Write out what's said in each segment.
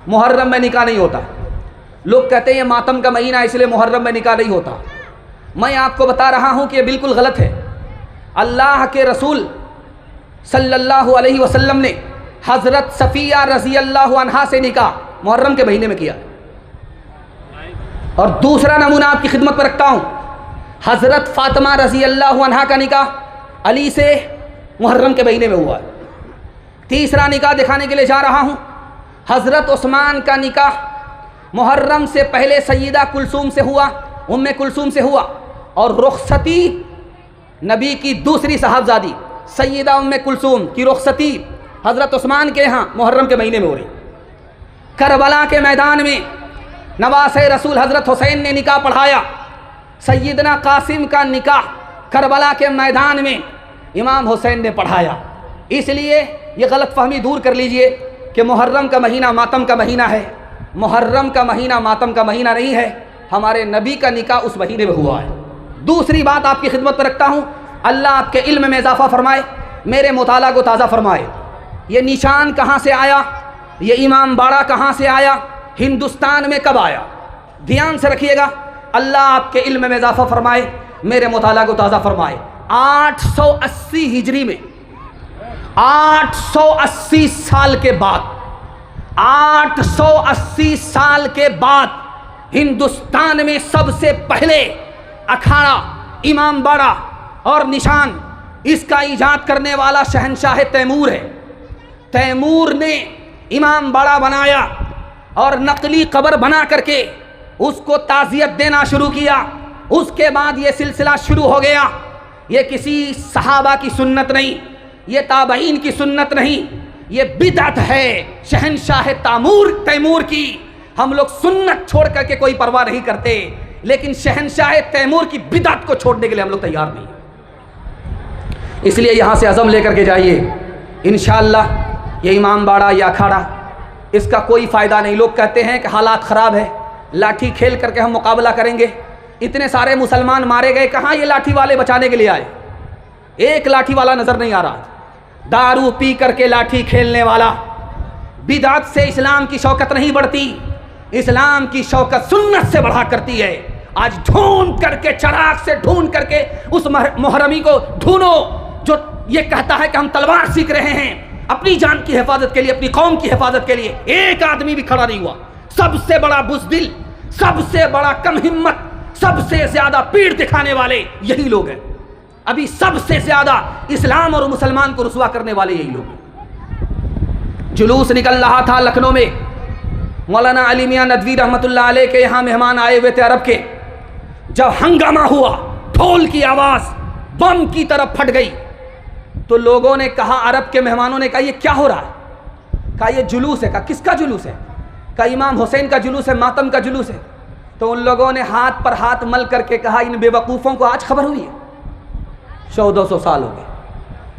मुहर्रम में निकाह नहीं होता। लोग कहते हैं ये मातम का महीना इसलिए मुहर्रम में निकाह नहीं होता। मैं आपको बता रहा हूँ कि ये बिल्कुल गलत है। अल्लाह के रसूल सल्लल्लाहु अलैहि वसल्लम ने हज़रत सफ़िया रज़ी अल्लाह अन्हा से निकाह मुहर्रम के महीने में किया। और दूसरा नमूना आपकी खिदमत पर रखता हूँ, हज़रत फ़ातिमा रज़ी अल्लाह अन्हा का निकाह अली से मुहर्रम के महीने में हुआ। तीसरा निकाह दिखाने के लिए जा रहा हूँ, हज़रत उस्मान का निकाह मुहर्रम से पहले सय्यदा कुलसूम से हुआ, उम्मे कुलसूम से हुआ। और रुखसती नबी की दूसरी साहबजादी सय्यदा उम्मे कुलसूम की रुखसती हज़रत उस्मान के यहाँ मुहर्रम के महीने में हो रही। करबला के मैदान में नवासे रसूल हज़रत हुसैन ने निकाह पढ़ाया। सय्यदना कासिम का निकाह करबला के मैदान में इमाम हुसैन ने पढ़ाया। इसलिए ये गलत फहमी दूर कर लीजिए कि मुहर्रम का महीना मातम का महीना है। मुहर्रम का महीना मातम का महीना नहीं है। हमारे नबी का निकाह उस महीने में हुआ है। दूसरी बात आपकी खिदमत पर रखता हूँ, अल्लाह आपके इल्म में इजाफ़ा फरमाए, मेरे मुताला को ताज़ा फरमाए। ये निशान कहाँ से आया, ये इमाम बाड़ा कहाँ से आया, हिंदुस्तान में कब आया, ध्यान से रखिएगा। अल्लाह आपके इल्म में इजाफ़ा फरमाए, मेरे मुताला को ताज़ा फरमाए। 880 हिजरी में 880 साल के बाद 880 साल के बाद हिंदुस्तान में सबसे पहले अखाड़ा, इमाम बाड़ा और निशान, इसका ईजाद करने वाला शहंशाह तैमूर है। तैमूर ने इमाम बाड़ा बनाया और नकली कब्र बना करके उसको ताज़ियत देना शुरू किया। उसके बाद ये सिलसिला शुरू हो गया। ये किसी सहाबा की सुन्नत नहीं, ये ताबईन की सुन्नत नहीं, ये बिदअत है शहंशाह तैमूर की। हम लोग सुन्नत छोड़ करके कोई परवाह नहीं करते, लेकिन शहंशाह तैमूर की बिदअत को छोड़ने के लिए हम लोग तैयार नहीं। इसलिए यहाँ से अज़म लेकर के जाइए, इंशाअल्लाह ये इमाम बाड़ा या अखाड़ा, इसका कोई फ़ायदा नहीं। लोग कहते हैं कि हालात ख़राब है, लाठी खेल करके हम मुकाबला करेंगे। इतने सारे मुसलमान मारे गए, कहाँ ये लाठी वाले बचाने के लिए आए? एक लाठी वाला नज़र नहीं आ रहा। दारू पी करके लाठी खेलने वाला। बिदअत से इस्लाम की शौकत नहीं बढ़ती, इस्लाम की शौकत सुन्नत से बढ़ा करती है। आज ढूंढ करके, चराग से ढूंढ करके उस मुहर्रमी को ढूंढो जो ये कहता है कि हम तलवार सीख रहे हैं अपनी जान की हिफाजत के लिए, अपनी कौम की हिफाजत के लिए। एक आदमी भी खड़ा नहीं हुआ। सबसे बड़ा बुज़दिल, सबसे बड़ा कम हिम्मत, सबसे ज्यादा पीड़ दिखाने वाले यही लोग हैं। अभी सबसे ज्यादा इस्लाम और मुसलमान को रुसवा करने वाले यही लोग। जुलूस निकल रहा था लखनऊ में, मौलाना अली मियां नदवी रहमतुल्लाह अलैह के यहाँ मेहमान आए हुए थे अरब के। जब हंगामा हुआ, ढोल की आवाज़ बम की तरफ फट गई, तो लोगों ने कहा, अरब के मेहमानों ने कहा ये क्या हो रहा है? कहा ये जुलूस है। कहा किसका जुलूस है? कहा इमाम हुसैन का जुलूस है, मातम का जुलूस है। तो उन लोगों ने हाथ पर हाथ मल करके कहा इन बेवकूफ़ों को आज खबर हुई है। 100-200 साल हो गए,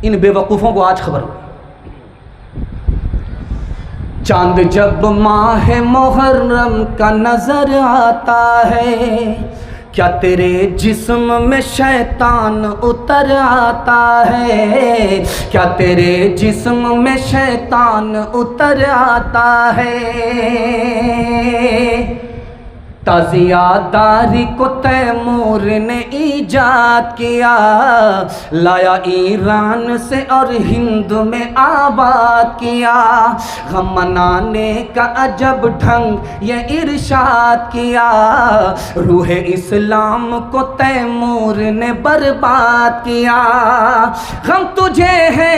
इन बेवकूफ़ों को आज खबर हुई। चांद जब माह मुहर्रम का नजर आता है, क्या तेरे जिस्म में शैतान उतर आता है? क्या तेरे जिस्म में शैतान उतर आता है? ताज़ियादारी को तैमूर ने ईजाद किया, लाया ईरान से और हिंद में आबाद किया। गम मनाने का अजब ढंग ये इरशाद किया, रूह इस्लाम को तैमूर ने बर्बाद किया। गम तुझे है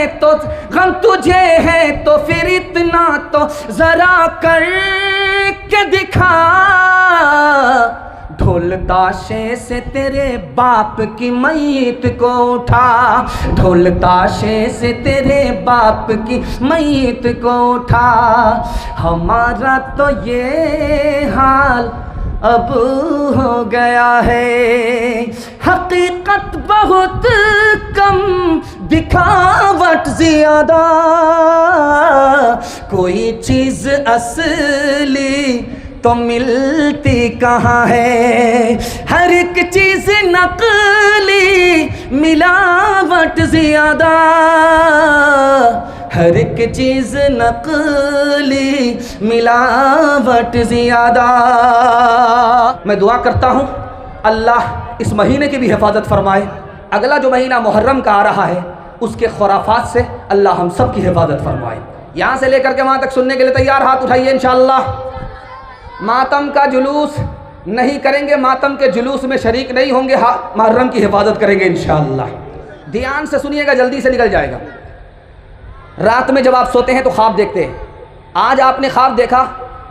तो फिर इतना तो ज़रा कर के दिखा, ढोल ताशे से तेरे बाप की मैयत को उठा, ढोल ताशे से तेरे बाप की मैयत को उठा। हमारा तो ये हाल अब हो गया है, हकीकत बहुत कम दिखावट ज्यादा, कोई चीज़ असली तो मिलती कहाँ है, हर एक चीज़ नकली मिलावट ज्यादा, हर एक चीज़ नकली, मिलावट ज़्यादा। मैं दुआ करता हूँ अल्लाह इस महीने की भी हिफाजत फरमाए। अगला जो महीना मुहर्रम का आ रहा है उसके खुराफात से अल्लाह हम सब की हिफाजत फरमाए। यहाँ से लेकर के वहाँ तक सुनने के लिए तैयार हाथ उठाइए इंशाअल्लाह। मातम का जुलूस नहीं करेंगे, मातम के जुलूस में शरीक नहीं होंगे, मुहर्रम की हिफाजत करेंगे इंशाअल्लाह। ध्यान से सुनिएगा, जल्दी से निकल जाएगा। रात में जब आप सोते हैं तो ख्वाब देखते हैं। आज आपने ख्वाब देखा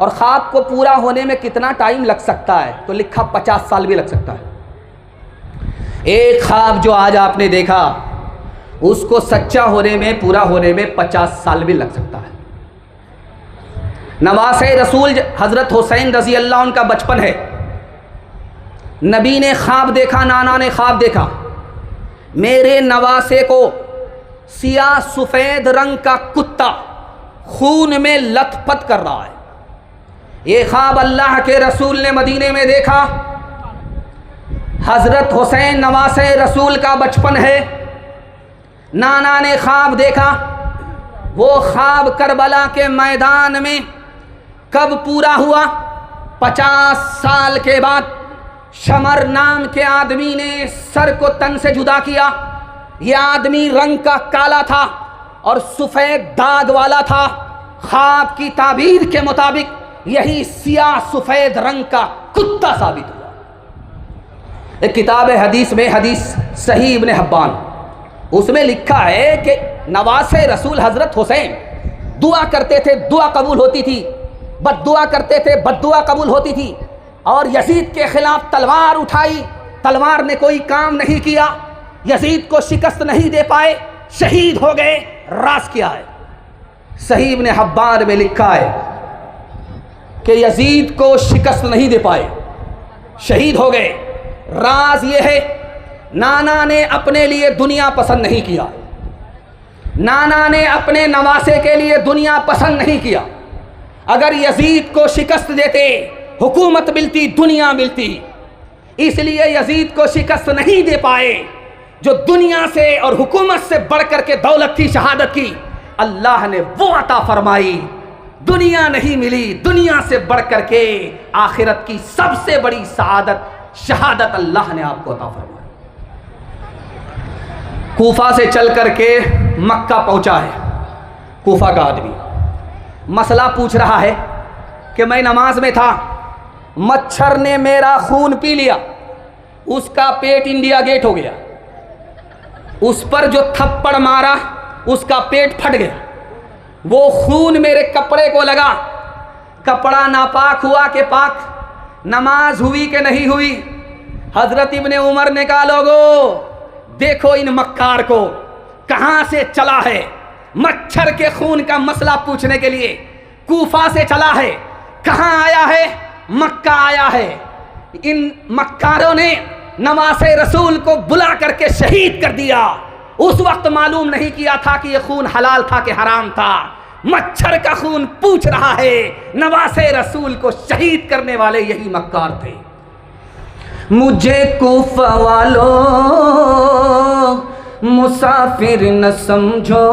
और ख्वाब को पूरा होने में कितना टाइम लग सकता है, तो लिखा 50 साल भी लग सकता है। एक ख्वाब जो आज आपने देखा उसको सच्चा होने में, पूरा होने में 50 साल भी लग सकता है। नवासे रसूल हज़रत हुसैन रज़ी अल्लाह उनका बचपन है। नबी ने ख्वाब देखा, नाना ने ख्वाब देखा, मेरे नवासे को सियाह सफ़ेद रंग का कुत्ता खून में लथपथ कर रहा है। ये ख्वाब अल्लाह के रसूल ने मदीने में देखा। हज़रत हुसैन नवासे रसूल का बचपन है। नाना ने ख्वाब देखा। वो ख्वाब करबला के मैदान में कब पूरा हुआ? 50 साल के बाद। शमर नाम के आदमी ने सर को तन से जुदा किया। यह आदमी रंग का काला था और सफ़ेद दाग वाला था। ख्वाब की ताबीर के मुताबिक यही सियाह सफ़ेद रंग का कुत्ता साबित हुआ। एक किताब हदीस में, हदीस सही इब्न हिब्बान, उसमें लिखा है कि नवासे रसूल हज़रत हुसैन दुआ करते थे, दुआ कबूल होती थी, बद्दुआ करते थे, बद्दुआ कबूल होती थी। और यजीद के खिलाफ तलवार उठाई, तलवार ने कोई काम नहीं किया, यजीद को शिकस्त नहीं दे पाए, शहीद हो गए। राज क्या है? सही इब्न हिब्बान में लिखा है कि यजीद को शिकस्त नहीं दे पाए, शहीद हो गए। राज ये है, नाना ने अपने लिए दुनिया पसंद नहीं किया। नाना ने अपने नवासे के लिए दुनिया पसंद नहीं किया। अगर यजीद को शिकस्त देते, हुकूमत मिलती, दुनिया मिलती। इसलिए यजीद को शिकस्त नहीं दे पाए। जो दुनिया से और हुकूमत से बढ़कर के दौलत की, शहादत की, अल्लाह ने वो अता फरमाई। दुनिया नहीं मिली, दुनिया से बढ़कर के आखिरत की सबसे बड़ी सआदत, शहादत अल्लाह ने आपको अता फरमाई। कूफा से चल करके मक्का पहुंचा है। कूफा का आदमी मसला पूछ रहा है कि मैं नमाज में था, मच्छर ने मेरा खून पी लिया, उसका पेट इंडिया गेट हो गया। उस पर जो थप्पड़ मारा उसका पेट फट गया। वो खून मेरे कपड़े को लगा, कपड़ा नापाक हुआ कि पाक, नमाज हुई कि नहीं हुई। हजरत इब्ने उमर ने कहा, लोगो देखो इन मक्कार को कहां से चला है। मच्छर के खून का मसला पूछने के लिए कूफा से चला है। कहां आया है? मक्का आया है। इन मक्कारों ने नवासे रसूल को बुला करके शहीद कर दिया। उस वक्त मालूम नहीं किया था कि यह खून हलाल था कि हराम था। मच्छर का खून पूछ रहा है। नवासे रसूल को शहीद करने वाले यही मक्कार थे। मुझे कूफा वालों मुसाफिर न समझो,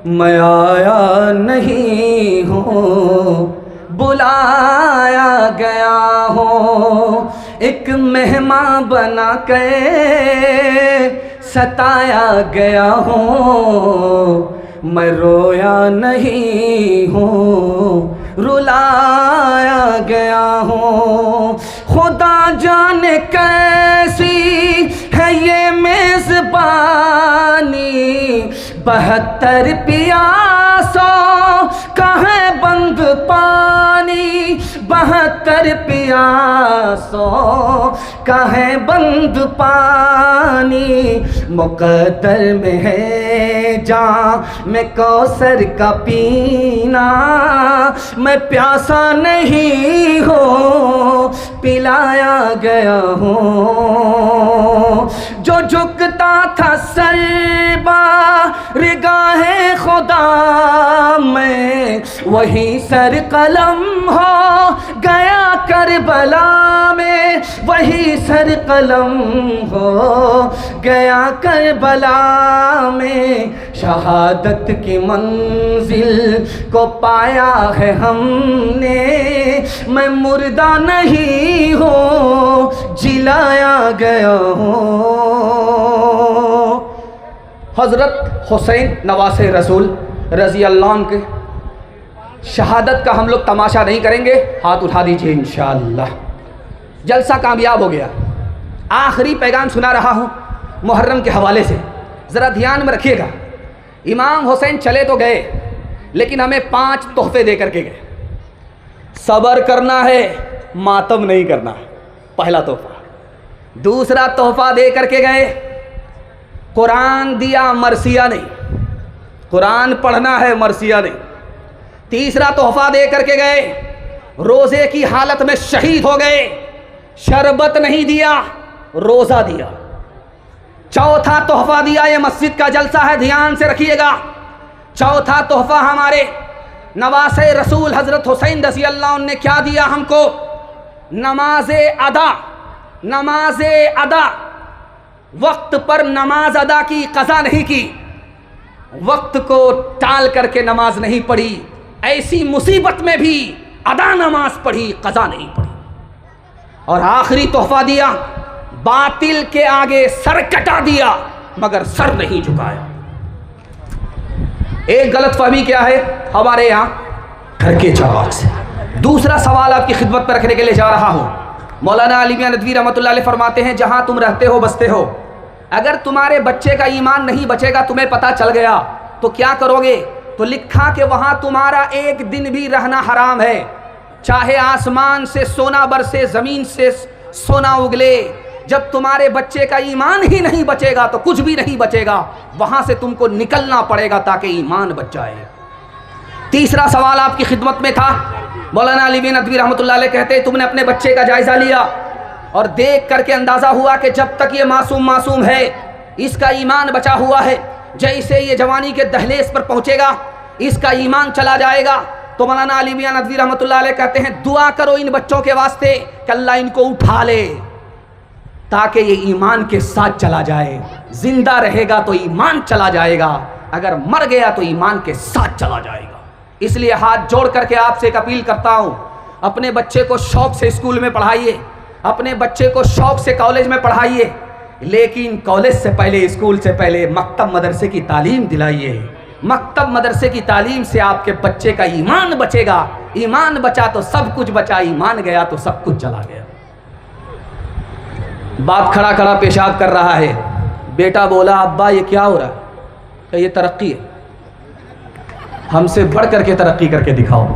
मैं आया नहीं हूँ, बुलाया गया हूँ। एक मेहमान बना के सताया गया हूँ, मैं रोया नहीं हूँ, रुलाया गया हूँ। खुदा जाने कैसी है ये मेज़बानी, 72 प्यासों का है बंद पानी, 72 प्यासों का है बंद पानी। मुक़द्दर में है जाम में कौसर का पीना, मैं प्यासा नहीं हूँ, पिलाया गया हूँ। जो झुकता था सर बारगाहे खुदा में वही सर कलम हो गया करबला में, वही सर कलम हो गया करबला में। शहादत की मंजिल को पाया है हमने, मैं मुर्दा नहीं हूँ जिलाया गया हूँ। हज़रत हुसैन नवासे रसूल रज़ी अल्लाह अन्हु के शहादत का हम लोग तमाशा नहीं करेंगे, हाथ उठा दीजिए इंशाअल्लाह। जलसा कामयाब हो गया। आखिरी पैगाम सुना रहा हूँ मुहर्रम के हवाले से, ज़रा ध्यान में रखिएगा। इमाम हुसैन चले तो गए, लेकिन हमें 5 तोहफे दे करके गए। सब्र करना है, मातम नहीं करना, पहला तोहफा। दूसरा तोहफा दे करके गए, कुरान दिया, मरसिया नहीं, कुरान पढ़ना है, मरसिया नहीं। तीसरा तोहफा दे करके गए, रोज़े की हालत में शहीद हो गए, शरबत नहीं दिया, रोज़ा दिया। चौथा तोहफा दिया, ये मस्जिद का जलसा है, ध्यान से रखिएगा। चौथा तोहफा हमारे नवासे रसूल हज़रत हुसैन रज़ी अल्लाह अन्हु ने क्या दिया हमको? नमाज़े अदा। नमाज़े अदा, वक्त पर नमाज अदा की, कज़ा नहीं की, वक्त को टाल करके नमाज नहीं पढ़ी, ऐसी मुसीबत में भी अदा नमाज पढ़ी, कज़ा नहीं पढ़ी। और आखिरी तोहफा दिया, बातिल के आगे सर कटा दिया मगर सर नहीं झुकाया। एक गलतफहमी क्या है हमारे यहाँ घर के जवाब से। दूसरा सवाल आपकी खिदमत पर रखने के लिए जा रहा हूँ। मौलाना अली मियां नदवी रहमतुल्लाह अलैह फरमाते हैं, जहाँ तुम रहते हो बसते हो, अगर तुम्हारे बच्चे का ईमान नहीं बचेगा, तुम्हें पता चल गया तो क्या करोगे? तो लिखा कि वहाँ तुम्हारा एक दिन भी रहना हराम है, चाहे आसमान से सोना बरसे, ज़मीन से सोना उगले। जब तुम्हारे बच्चे का ईमान ही नहीं बचेगा तो कुछ भी नहीं बचेगा, वहाँ से तुमको निकलना पड़ेगा ताकि ईमान बच जाए। तीसरा सवाल आपकी खिदमत में था। मौलाना अली मियां नदवी रहमतुल्लाह अलैह कहते हैं, तुमने अपने बच्चे का जायज़ा लिया और देख करके अंदाज़ा हुआ कि जब तक ये मासूम है, इसका ईमान बचा हुआ है, जैसे ये जवानी के दहलेज पर पहुँचेगा इसका ईमान चला जाएगा। तो मौलाना अली मियां नदवी रहमतुल्लाह अलैह कहते हैं, दुआ करो इन बच्चों के वास्ते कि अल्लाह इनको उठा ले ताकि ये ईमान के साथ चला जाए। जिंदा रहेगा तो ईमान चला जाएगा, अगर मर गया तो ईमान के साथ चला जाएगा। इसलिए हाथ जोड़ करके आपसे एक अपील करता हूँ, अपने बच्चे को शौक़ से स्कूल में पढ़ाइए, अपने बच्चे को शौक़ से कॉलेज में पढ़ाइए, लेकिन कॉलेज से पहले, स्कूल से पहले मकतब मदरसे की तालीम दिलाइए। मकतब मदरसे की तालीम से आपके बच्चे का ईमान बचेगा। ईमान बचा तो सब कुछ बचा, ईमान गया तो सब कुछ चला गया। बाप खड़ा खड़ा पेशाब कर रहा है, बेटा बोला, अब्बा ये क्या हो रहा है? क्या ये तरक्की है? हमसे बढ़ करके तरक्की करके दिखाओ।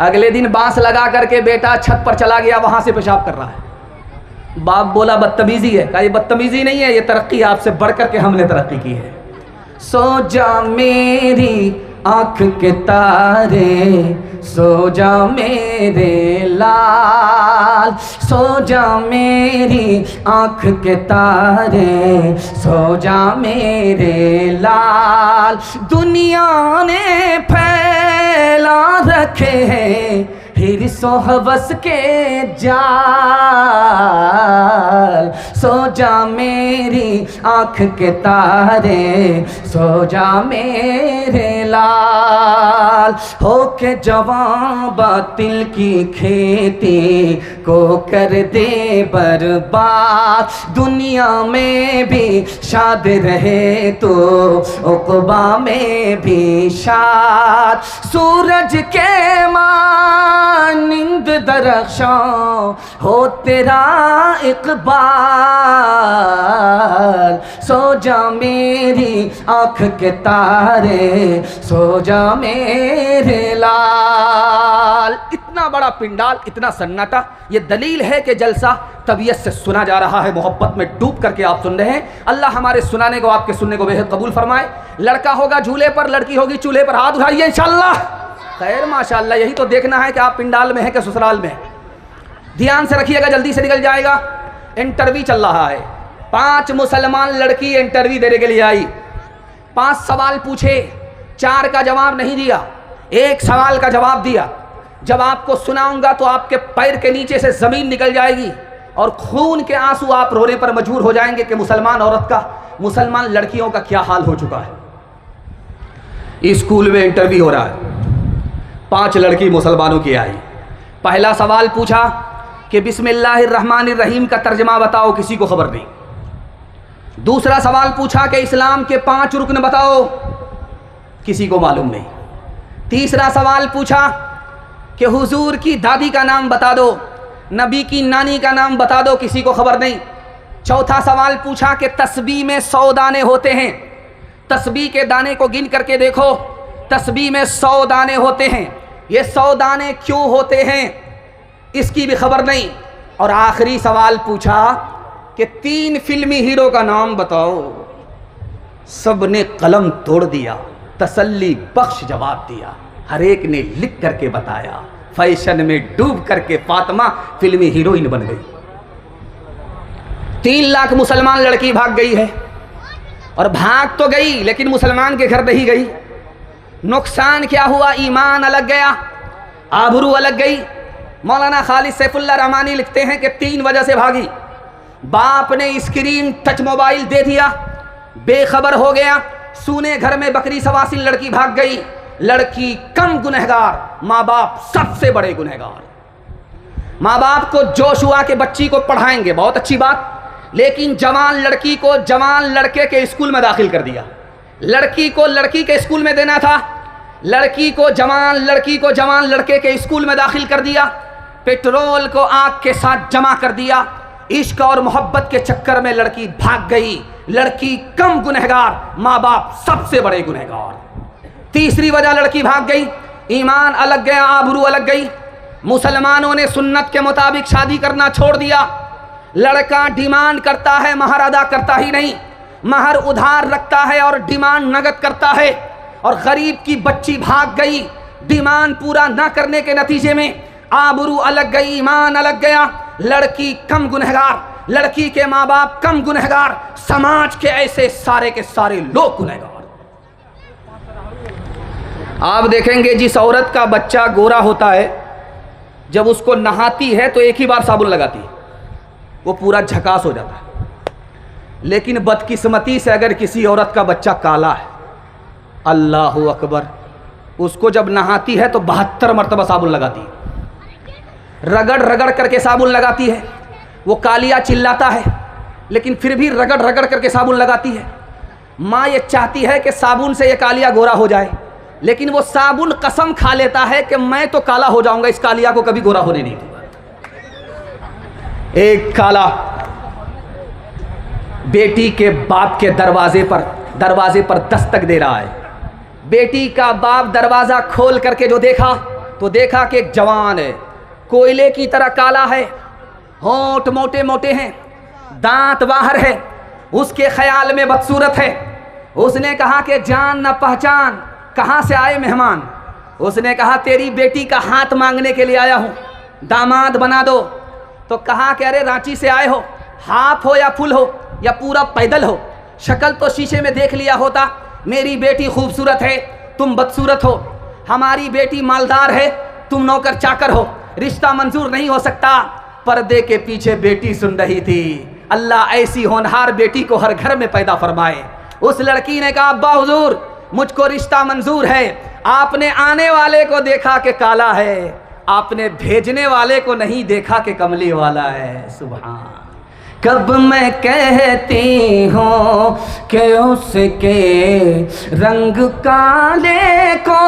अगले दिन बांस लगा करके बेटा छत पर चला गया, वहां से पेशाब कर रहा है। बाप बोला बदतमीजी है। कहा ये बदतमीजी नहीं है, ये तरक्की, आपसे बढ़ करके हमने तरक्की की है। सो जा मेरी आँख के तारे, सो जा मेरे लाल, सो जा मेरी आँख के तारे, सो जा मेरे लाल। दुनिया ने फैला रखे हैं हिर्स और हवस के जाल, सो जा मेरी आँख के तारे, सो जा मेरे लाल। होके जवां बातिल की खेती को कर दे बर्बाद, दुनिया में भी शाद रहे तो उक़बा में भी शाद। सूरज के मानिंद दरख्शां हो तेरा इक़बाल, सो जा मेरी आँख के तारे, सो जा मेरे लाल। इतना बड़ा पिंडाल, इतना सन्नाटा, ये दलील है कि जलसा तबीयत से सुना जा रहा है, मोहब्बत में डूब करके आप सुन रहे हैं। अल्लाह हमारे सुनाने को, आपके सुनने को बेहद कबूल फरमाए। लड़का होगा झूले पर, लड़की होगी चूल्हे पर, हाथ उठाइए इंशाअल्लाह। खैर माशाअल्लाह, यही तो देखना है कि आप पिंडाल में हैं कि ससुराल में। ध्यान से रखिएगा, जल्दी से निकल जाएगा। इंटरव्यू चल रहा है, 5 मुसलमान लड़की इंटरव्यू देने के लिए आई। 5 सवाल पूछे, 4 का जवाब नहीं दिया, 1 सवाल का जवाब दिया। जब आपको सुनाऊंगा तो आपके पैर के नीचे से ज़मीन निकल जाएगी और खून के आंसू आप रोने पर मजबूर हो जाएंगे कि मुसलमान औरत का, मुसलमान लड़कियों का क्या हाल हो चुका है। स्कूल में इंटरव्यू हो रहा है, 5 लड़की मुसलमानों की आई। पहला सवाल पूछा कि बिस्मिल्लाहिर्रहमानिर्रहीम का तर्जमा बताओ, किसी को खबर नहीं। दूसरा सवाल पूछा कि इस्लाम के 5 रुकन बताओ, किसी को मालूम नहीं। तीसरा सवाल पूछा कि हुजूर की दादी का नाम बता दो, नबी की नानी का नाम बता दो, किसी को खबर नहीं। चौथा सवाल पूछा कि तस्बीह में 100 दाने होते हैं, तस्बीह के दाने को गिन करके देखो, तस्बीह में 100 दाने होते हैं, ये 100 दाने क्यों होते हैं, इसकी भी खबर नहीं। और आखिरी सवाल पूछा कि 3 फिल्मी हीरो का नाम बताओ। सब ने कलम तोड़ दिया, तसल्ली बख्श जवाब दिया, हर एक ने लिख करके बताया। फैशन में डूब करके फातिमा फिल्मी हीरोइन बन गई। 3 लाख मुसलमान लड़की भाग गई है, और भाग तो गई लेकिन मुसलमान के घर नहीं गई। नुकसान क्या हुआ? ईमान अलग गया, आबरू अलग गई। मौलाना खालिद सैफुल्लाह रहमानी लिखते हैं कि 3 वजह से भागी। बाप ने स्क्रीन टच मोबाइल दे दिया, बेखबर हो गया, सूने घर में बकरी सवासी लड़की भाग गई। लड़की कम गुनहगार, माँ बाप सबसे बड़े गुनहगार। माँ बाप को जोश हुआ कि बच्ची को पढ़ाएंगे, बहुत अच्छी बात, लेकिन जवान लड़की को जवान लड़के के स्कूल में दाखिल कर दिया। लड़की को लड़की के स्कूल में देना था, लड़की को जवान लड़के के स्कूल में दाखिल कर दिया। पेट्रोल को आग के साथ जमा कर दिया। इश्क और मोहब्बत के चक्कर में लड़की भाग गई। लड़की कम गुनहगार, माँ बाप सबसे बड़े गुनहगार। तीसरी वजह लड़की भाग गई, ईमान अलग गया, आबरू अलग गई। मुसलमानों ने सुन्नत के मुताबिक शादी करना छोड़ दिया। लड़का डिमांड करता है, महर अदा करता ही नहीं, महर उधार रखता है और डिमांड नगद करता है। और गरीब की बच्ची भाग गई, डिमांड पूरा ना करने के नतीजे में आबरू अलग गई, ईमान अलग गया। लड़की कम गुनहगार, लड़की के माँ बाप कम गुनहगार, समाज के ऐसे सारे के सारे लोग गुनहगार। आप देखेंगे जिस औरत का बच्चा गोरा होता है, जब उसको नहाती है तो एक ही बार साबुन लगाती है, वो पूरा झकास हो जाता है। लेकिन बदकिस्मती से अगर किसी औरत का बच्चा काला है, अल्लाह अकबर, उसको जब नहाती है तो 72 मरतबा साबुन लगाती है, रगड़ रगड़ करके साबुन लगाती है। वो कालिया चिल्लाता है लेकिन फिर भी रगड़ रगड़ करके साबुन लगाती है। माँ ये चाहती है कि साबुन से ये कालिया गोरा हो जाए, लेकिन वो साबुन कसम खा लेता है कि मैं तो काला हो जाऊंगा, इस कालिया को कभी गोरा होने नहीं दूंगा। एक काला बेटी के बाप के दरवाजे पर दस्तक दे रहा है। बेटी का बाप दरवाजा खोल करके जो देखा तो देखा कि एक जवान है, कोयले की तरह काला है, होंठ मोटे मोटे हैं, दांत बाहर है, उसके ख्याल में बदसूरत है। उसने कहा कि जान न पहचान, कहाँ से आए मेहमान? उसने कहा तेरी बेटी का हाथ मांगने के लिए आया हूँ, दामाद बना दो। तो कहा कि अरे रांची से आए हो, हाफ हो या फुल हो या पूरा पैदल हो, शक्ल तो शीशे में देख लिया होता। मेरी बेटी खूबसूरत है, तुम बदसूरत हो। हमारी बेटी मालदार है, तुम नौकर चाकर हो, रिश्ता मंजूर नहीं हो सकता। पर्दे के पीछे बेटी सुन रही थी। अल्लाह ऐसी होनहार बेटी को हर घर में पैदा फरमाए। उस लड़की ने कहा अब्बा हुजूर मुझको रिश्ता मंजूर है। आपने आने वाले को देखा कि काला है, आपने भेजने वाले को नहीं देखा कि कमली वाला है। सुभान। कब मैं कहती हूँ कि उसके रंग काले को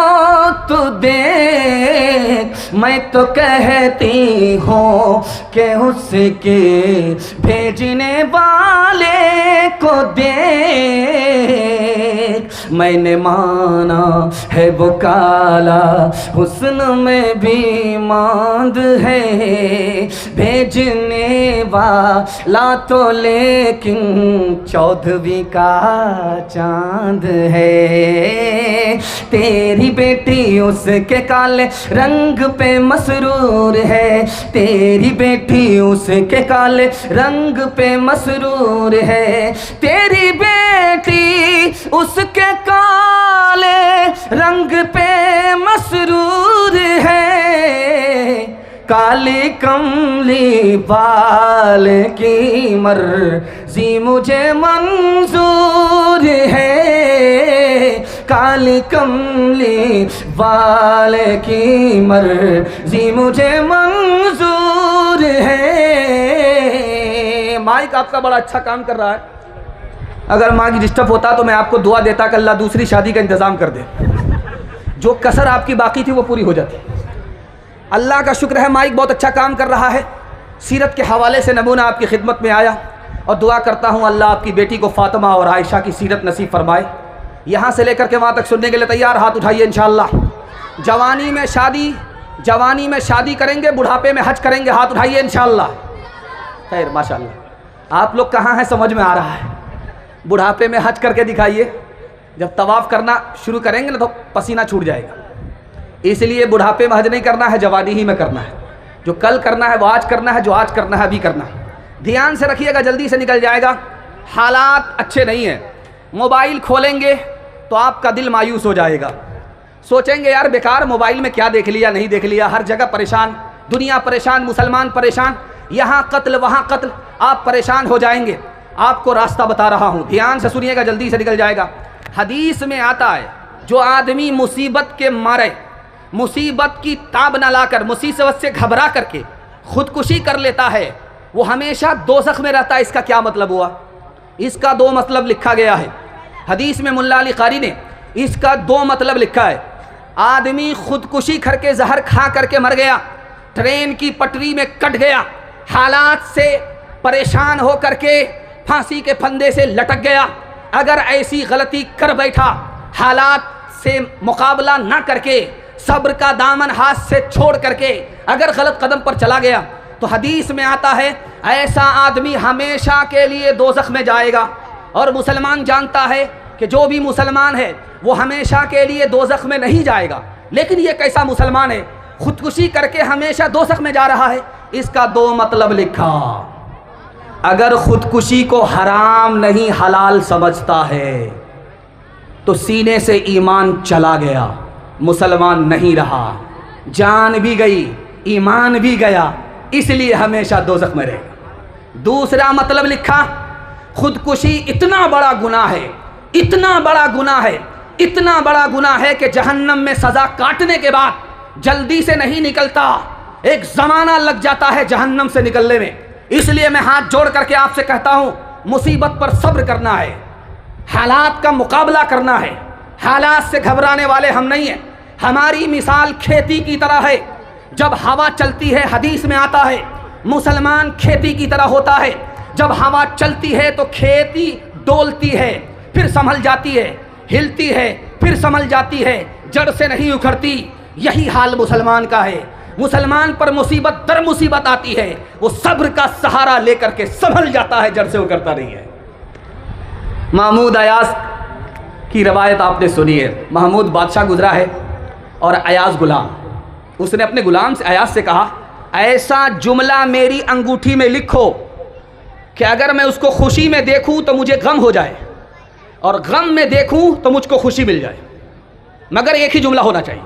तू देख, मैं तो कहती हूँ कि उसके भेजने वाले को देख। मैंने माना है वो काला, हुस्न में भी मांद है, भेजने वाला तो लेकिन 14वीं का चांद है। तेरी बेटी उसके काले रंग पे मसरूर है, तेरी बेटी उसके काले रंग पे मसरूर है, तेरी बेटी उसके काले रंग पे मसरूर है। काली कमली बाल की मर्जी मुझे मंजूर है, काली कमली बाल की मर्जी मुझे मंजूर है। माइक आपका बड़ा अच्छा काम कर रहा है, अगर माँ की डिस्टर्ब होता तो मैं आपको दुआ देता कि अल्लाह दूसरी शादी का इंतज़ाम कर दे, जो कसर आपकी बाकी थी वो पूरी हो जाती। अल्लाह का शुक्र है माइक बहुत अच्छा काम कर रहा है। सीरत के हवाले से नमूना आपकी खिदमत में आया और दुआ करता हूँ अल्लाह आपकी बेटी को फ़ातिमा और आयशा की सीरत नसीब फरमाए। यहाँ से लेकर के वहाँ तक सुनने के लिए तैयार हाथ उठाइए इंशाअल्लाह। जवानी में शादी करेंगे, बुढ़ापे में हज करेंगे, हाथ उठाइए इंशाअल्लाह। खैर माशाअल्लाह, आप लोग कहाँ हैं समझ में आ रहा है। बुढ़ापे में हज करके दिखाइए, जब तवाफ़ करना शुरू करेंगे ना तो पसीना छूट जाएगा। इसलिए बुढ़ापे में हज नहीं करना है, जवानी ही में करना है। जो कल करना है वो आज करना है, जो आज करना है अभी करना है। ध्यान से रखिएगा, जल्दी से निकल जाएगा। हालात अच्छे नहीं हैं, मोबाइल खोलेंगे तो आपका दिल मायूस हो जाएगा। सोचेंगे यार बेकार मोबाइल में क्या देख लिया, नहीं देख लिया। हर जगह परेशान, दुनिया परेशान, मुसलमान परेशान, यहाँ कत्ल वहाँ कत्ल, आप परेशान हो जाएंगे। आपको रास्ता बता रहा हूँ, ध्यान से सुनिएगा, जल्दी से निकल जाएगा। हदीस में आता है जो आदमी मुसीबत के मारे, मुसीबत की ताब न लाकर, मुसीबत से घबरा करके खुदकुशी कर लेता है, वो हमेशा दोज़ख में रहता है। इसका क्या मतलब हुआ? इसका दो मतलब लिखा गया है हदीस में। मुल्ला अली कारी ने इसका दो मतलब लिखा है। आदमी खुदकुशी करके जहर खा करके मर गया, ट्रेन की पटरी में कट गया, हालात से परेशान हो करके फांसी के फंदे से लटक गया। अगर ऐसी गलती कर बैठा, हालात से मुकाबला ना करके, सब्र का दामन हाथ से छोड़ करके अगर गलत कदम पर चला गया, तो हदीस में आता है ऐसा आदमी हमेशा के लिए दोज़ख में जाएगा। और मुसलमान जानता है कि जो भी मुसलमान है वो हमेशा के लिए दोज़ख में नहीं जाएगा। लेकिन ये कैसा मुसलमान है खुदकुशी करके हमेशा दोज़ख में जा रहा है? इसका दो मतलब लिखा। अगर खुदकुशी को हराम नहीं हलाल समझता है तो सीने से ईमान चला गया, मुसलमान नहीं रहा, जान भी गई, ईमान भी गया, इसलिए हमेशा दोज़ख में रहेगा। दूसरा मतलब लिखा, खुदकुशी इतना बड़ा गुनाह है, इतना बड़ा गुनाह है, इतना बड़ा गुनाह है कि जहन्नम में सज़ा काटने के बाद जल्दी से नहीं निकलता, एक ज़माना लग जाता है जहन्नम से निकलने में। इसलिए मैं हाथ जोड़ करके आपसे कहता हूँ, मुसीबत पर सब्र करना है, हालात का मुकाबला करना है। हालात से घबराने वाले हम नहीं हैं। हमारी मिसाल खेती की तरह है, जब हवा चलती है, हदीस में आता है मुसलमान खेती की तरह होता है। जब हवा चलती है तो खेती डोलती है, फिर संभल जाती है, हिलती है, फिर संभल जाती है, जड़ से नहीं उखड़ती। यही हाल मुसलमान का है। मुसलमान पर मुसीबत दर मुसीबत आती है, वो सब्र का सहारा लेकर के संभल जाता है, जड़ से उखड़ता नहीं है। महमूद अयाज की रवायत आपने सुनी है। महमूद बादशाह गुजरा है और अयाज गुलाम, उसने अपने गुलाम से, अयाज से कहा, ऐसा जुमला मेरी अंगूठी में लिखो कि अगर मैं उसको खुशी में देखूं तो मुझे गम हो जाए और गम में देखूं तो मुझको खुशी मिल जाए। मगर एक ही जुमला होना चाहिए,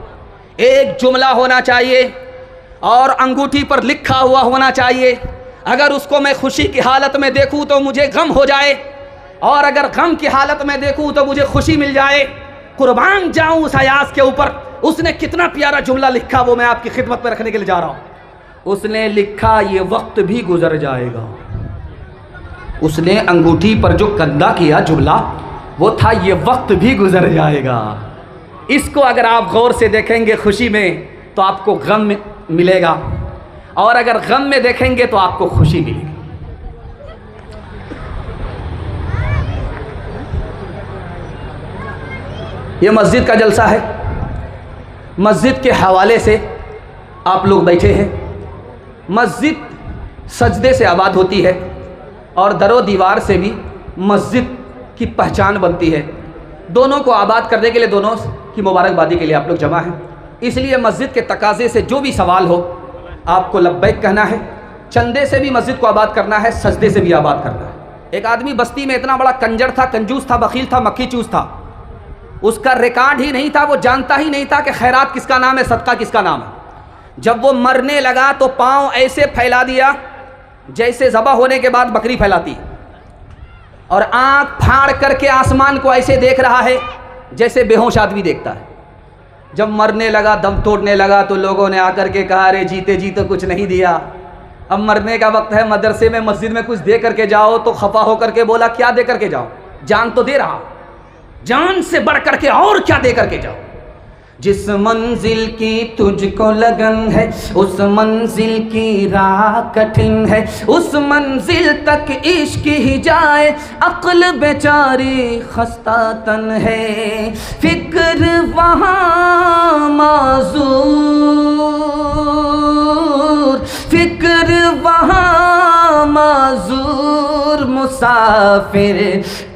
एक जुमला होना चाहिए और अंगूठी पर लिखा हुआ होना चाहिए। अगर उसको मैं खुशी की हालत में देखूं तो मुझे गम हो जाए और अगर गम की हालत में देखूं तो मुझे खुशी मिल जाए। कुर्बान जाऊं उस अयाज के ऊपर, उसने कितना प्यारा जुमला लिखा, वो मैं आपकी खिदमत में रखने के लिए जा रहा हूं। उसने लिखा, ये वक्त भी गुजर जाएगा। उसने अंगूठी पर जो कंधा किया जुमला, वो था, ये वक्त भी गुजर जाएगा। इसको अगर आप गौर से देखेंगे खुशी में तो आपको गम मिलेगा, और अगर गम में देखेंगे तो आपको खुशी मिलेगी। ये मस्जिद का जलसा है। मस्जिद के हवाले से आप लोग बैठे हैं। मस्जिद सजदे से आबाद होती है और दरो दीवार से भी मस्जिद की पहचान बनती है। दोनों को आबाद करने के लिए, दोनों की मुबारकबादी के लिए आप लोग जमा हैं। इसलिए मस्जिद के तकाजे से जो भी सवाल हो आपको लब्बैक कहना है। चंदे से भी मस्जिद को आबाद करना है, सजदे से भी आबाद करना है। एक आदमी बस्ती में इतना बड़ा कंजर था, कंजूस था, बखील था, मक्खी चूस था, उसका रिकॉर्ड ही नहीं था, वो जानता ही नहीं था कि खैरात किसका नाम है, सदका किसका नाम है। जब वो मरने लगा तो पाँव ऐसे फैला दिया जैसे ज़बह होने के बाद बकरी फैलाती, और आँख फाड़ करके आसमान को ऐसे देख रहा है जैसे बेहोश आदमी देखता है। जब मरने लगा, दम तोड़ने लगा, तो लोगों ने आकर के कहा, अरे जीते जी तो कुछ नहीं दिया, अब मरने का वक्त है, मदरसे में मस्जिद में कुछ दे करके जाओ। तो खफा होकर के बोला, क्या दे करके जाओ, जान तो दे रहा, जान से बढ़ करके और क्या दे करके जाओ। जिस मंजिल की तुझको लगन है, उस मंजिल की राह कठिन है, उस मंजिल तक इश्क ही जाए, अक्ल बेचारी खस्ता तन है, फिक्र वहाँ माजूर, फिक्र वहाँ माजूर, मुसाफिर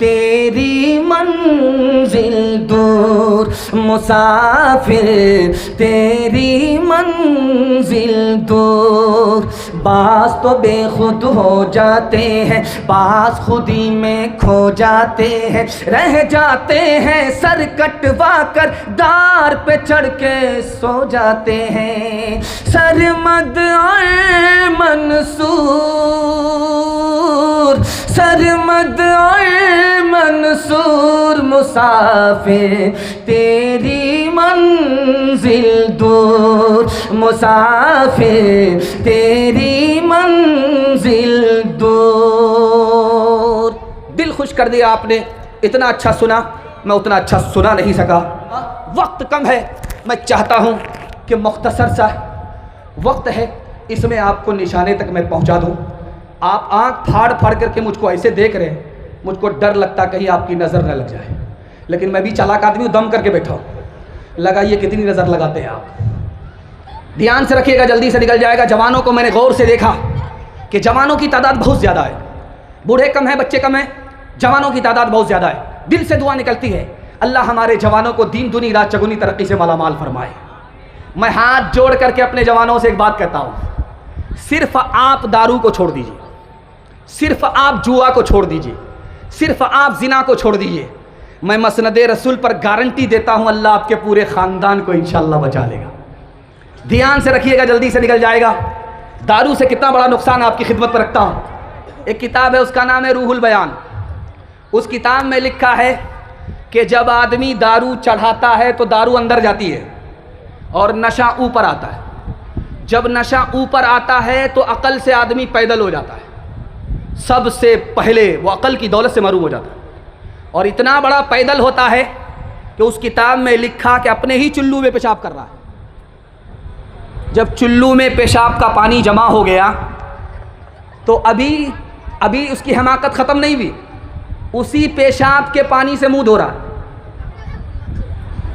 तेरी मंजिल दूर, मुसाफिर तेरी मंजिल दूर। बास तो बेखुद हो जाते हैं, बास खुदी में खो जाते हैं, रह जाते हैं सर कटवा कर दार पे चढ़ के सो जाते हैं। सरमद और मंसूर, सरमद और मंसूर, मुसाफिर तेरी मंजिल दूर, मुसाफिर तेरी मंजिल दूर। दिल खुश कर दिया आपने, इतना अच्छा सुना, मैं उतना अच्छा सुना नहीं सका, वक्त कम है। मैं चाहता हूँ कि मुख्तसर सा वक्त है, इसमें आपको निशाने तक मैं पहुँचा दूँ। आप आँख फाड़ फाड़ करके मुझको ऐसे देख रहे हैं, मुझको डर लगता कहीं आपकी नज़र न लग जाए, लेकिन मैं भी चालाक आदमी हूँ, दम करके बैठा हूँ। लगाइए कितनी नज़र लगाते हैं आप, ध्यान से रखिएगा, जल्दी से निकल जाएगा। जवानों को मैंने गौर से देखा कि जवानों की तादाद बहुत ज़्यादा है, बूढ़े कम हैं, बच्चे कम हैं, जवानों की तादाद बहुत ज़्यादा है। दिल से दुआ निकलती है, अल्लाह हमारे जवानों को दीन दुनी रात चगुनी तरक्की से मालामाल फरमाए। मैं हाथ जोड़ करके अपने जवानों से एक बात कहता हूँ, सिर्फ आप दारू को छोड़ दीजिए, सिर्फ आप जुआ को छोड़ दीजिए, सिर्फ आप जिना को छोड़ दीजिए। मैं मसनद रसूल पर गारंटी देता हूँ, अल्लाह आपके पूरे ख़ानदान को इंशाअल्लाह बचा लेगा। ध्यान से रखिएगा, जल्दी से निकल जाएगा। दारू से कितना बड़ा नुकसान आपकी खिदमत पर रखता हूँ। एक किताब है, उसका नाम है रूहुल बयान। उस किताब में लिखा है कि जब आदमी दारू चढ़ाता है तो दारू अंदर जाती है और नशा ऊपर आता है। जब नशा ऊपर आता है तो अकल से आदमी पैदल हो जाता है, सबसे पहले वो अकल की दौलत से महरूम हो जाता है, और इतना बड़ा पैदल होता है कि उस किताब में लिखा कि अपने ही चुल्लू में पेशाब कर रहा है। जब चुल्लू में पेशाब का पानी जमा हो गया तो अभी उसकी हमाकत ख़त्म नहीं हुई, उसी पेशाब के पानी से मुंह धो रहा है।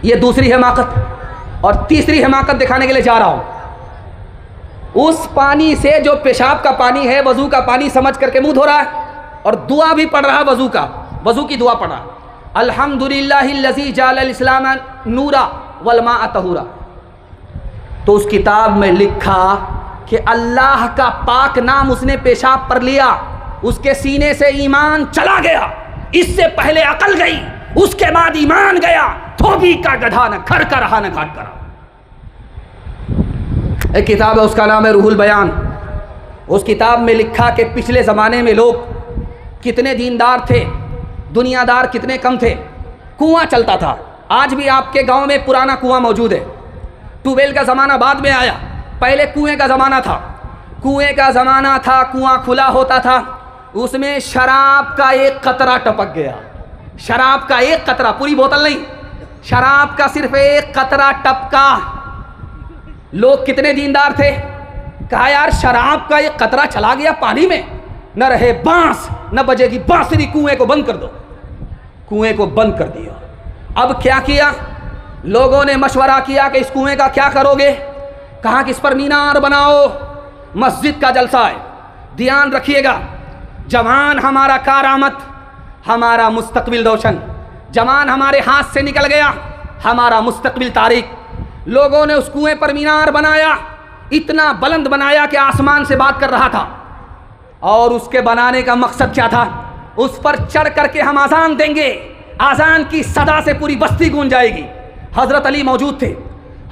ये दूसरी हमाकत। और तीसरी हमाकत दिखाने के लिए जा रहा हूँ, उस पानी से जो पेशाब का पानी है, वज़ू का पानी समझ करके मुंह धो रहा है, और दुआ भी पढ़ रहा है, वज़ू की दुआ पढ़ रहा है, अल्हम्दुलिल्लाहिल्लज़ी जअलल इस्लाम नूरा वल माअ तहूरा। तो उस किताब में लिखा कि अल्लाह का पाक नाम उसने पेशाब पर लिया, उसके सीने से ईमान चला गया। इससे पहले अकल गई, उसके बाद ईमान गया। धोबी का गधा न घर का रहा न घाट का रहा। एक किताब है, उसका नाम है रूहुल बयान। उस किताब में लिखा कि पिछले ज़माने में लोग कितने दीनदार थे, दुनियादार कितने कम थे। कुआं चलता था, आज भी आपके गांव में पुराना कुआं मौजूद है। ट्यूबवेल का ज़माना बाद में आया, पहले कुएं का ज़माना था। कुएं का ज़माना था, कुआं खुला होता था, उसमें शराब का एक कतरा टपक गया। शराब का एक कतरा, पूरी बोतल नहीं, शराब का सिर्फ एक कतरा टपका। लोग कितने दीनदार थे, कहा यार शराब का एक कतरा चला गया पानी में, न रहे बांस न बजेगी बांसुरी, कुएं को बंद कर दो। कुएं को बंद कर दिया। अब क्या किया, लोगों ने मशवरा किया कि इस कुएं का क्या करोगे। कहा कि इस पर मीनार बनाओ, मस्जिद का जलसा है। ध्यान रखिएगा, जवान हमारा कारामत, हमारा मुस्तकबिल रोशन। जवान हमारे हाथ से निकल गया, हमारा मुस्तकबिल तारीक। लोगों ने उस कुएं पर मीनार बनाया, इतना बुलंद बनाया कि आसमान से बात कर रहा था। और उसके बनाने का मकसद क्या था? उस पर चढ़ करके हम आज़ान देंगे, आज़ान की सदा से पूरी बस्ती गूंज जाएगी। हज़रत अली मौजूद थे।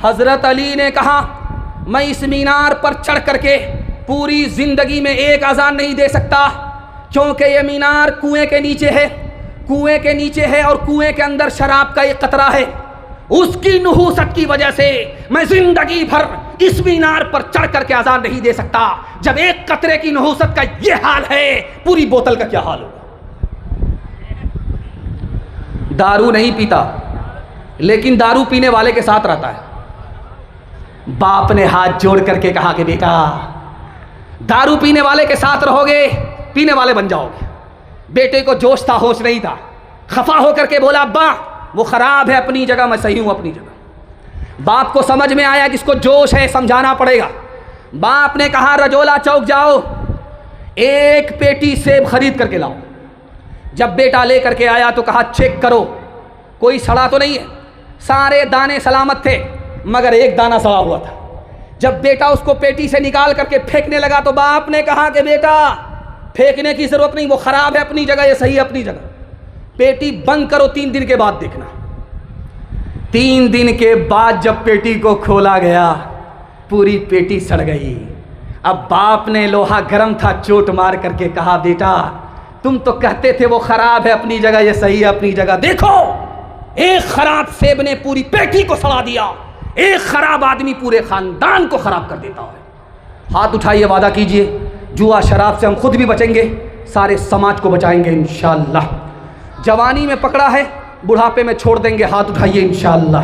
हज़रत अली ने कहा, मैं इस मीनार पर चढ़ करके पूरी ज़िंदगी में एक आज़ान नहीं दे सकता, क्योंकि ये मीनार कुएं के नीचे है, कुएं के नीचे है और कुएं के अंदर शराब का एक कतरा है। उसकी नुहूसत की वजह से मैं ज़िंदगी भर इस मीनार पर चढ़ करके आज़ान नहीं दे सकता। जब एक कतरे की नुहूसत का ये हाल है, पूरी बोतल का क्या हाल होगा? दारू नहीं पीता, लेकिन दारू पीने वाले के साथ रहता है। बाप ने हाथ जोड़ करके कहा कि बेटा, दारू पीने वाले के साथ रहोगे, पीने वाले बन जाओगे। बेटे को जोश था, होश नहीं था। खफा होकर के बोला, अब्बा वो खराब है अपनी जगह, मैं सही हूं अपनी जगह। बाप को समझ में आया कि इसको जोश है, समझाना पड़ेगा। बाप ने कहा, रजोला चौक जाओ, एक पेटी सेब खरीद करके लाओ। जब बेटा ले करके आया तो कहा, चेक करो कोई सड़ा तो नहीं है। सारे दाने सलामत थे, मगर एक दाना सड़ा हुआ था। जब बेटा उसको पेटी से निकाल करके फेंकने लगा तो बाप ने कहा कि बेटा फेंकने की जरूरत नहीं, वो खराब है अपनी जगह, ये सही है अपनी जगह। पेटी बंद करो, 3 दिन के बाद देखना। 3 दिन के बाद जब पेटी को खोला गया, पूरी पेटी सड़ गई। अब बाप ने, लोहा गर्म था, चोट मार करके कहा, बेटा तुम तो कहते थे वो खराब है अपनी जगह, ये सही है अपनी जगह। देखो, एक खराब सेब ने पूरी पेटी को सड़ा दिया। एक खराब आदमी पूरे खानदान को खराब कर देता है। हाथ उठाइए, वादा कीजिए, जुआ शराब से हम खुद भी बचेंगे, सारे समाज को बचाएंगे इंशाअल्लाह। जवानी में पकड़ा है, बुढ़ापे में छोड़ देंगे। हाथ उठाइए इंशाअल्लाह।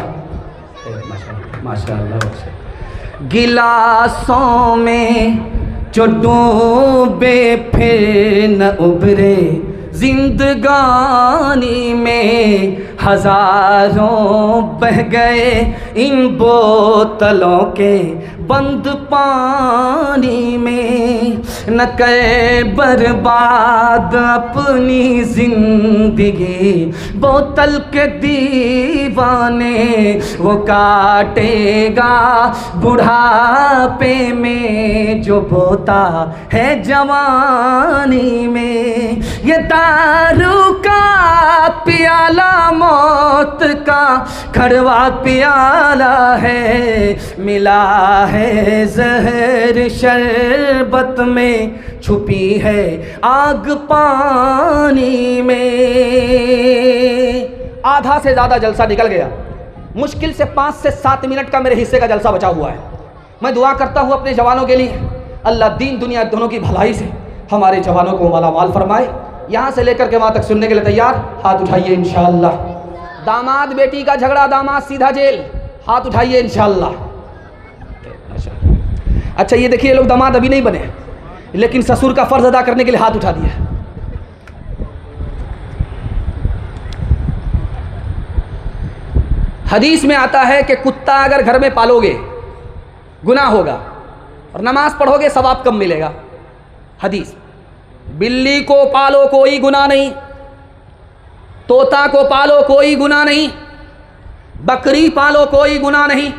माशाअल्लाह। गिलासों में जो डूबे फिर न उभरे, जिंदगानी में हजारों बह गए इन बोतलों के बंद पानी में। न करे बर्बाद अपनी जिंदगी बोतल के दीवाने, वो काटेगा बुढ़ापे में जो बोता है जवानी में। ये दारू का प्याला मौत का कड़वा प्याला है, मिला है जहर शरबत में, छुपी है आग पानी में। आधा से ज़्यादा जलसा निकल गया। मुश्किल से 5 से 7 मिनट का मेरे हिस्से का जलसा बचा हुआ है। मैं दुआ करता हूँ अपने जवानों के लिए, अल्लाह दीन दुनिया दोनों की भलाई से हमारे जवानों को मालामाल फरमाए। यहाँ से लेकर के वहाँ तक सुनने के लिए तैयार? हाथ उठाइए इंशाअल्लाह। दामाद बेटी का झगड़ा, दामाद सीधा जेल। हाथ उठाइए इंशाअल्लाह। अच्छा ये देखिए, लोग दामाद अभी नहीं बने, लेकिन ससुर का फर्ज अदा करने के लिए हाथ उठा दिया। हदीस में आता है कि कुत्ता अगर घर में पालोगे गुनाह होगा, और नमाज पढ़ोगे सवाब कम मिलेगा। हदीस। बिल्ली को पालो कोई गुनाह नहीं, तोता को पालो कोई गुनाह नहीं, बकरी पालो कोई गुनाह नहीं,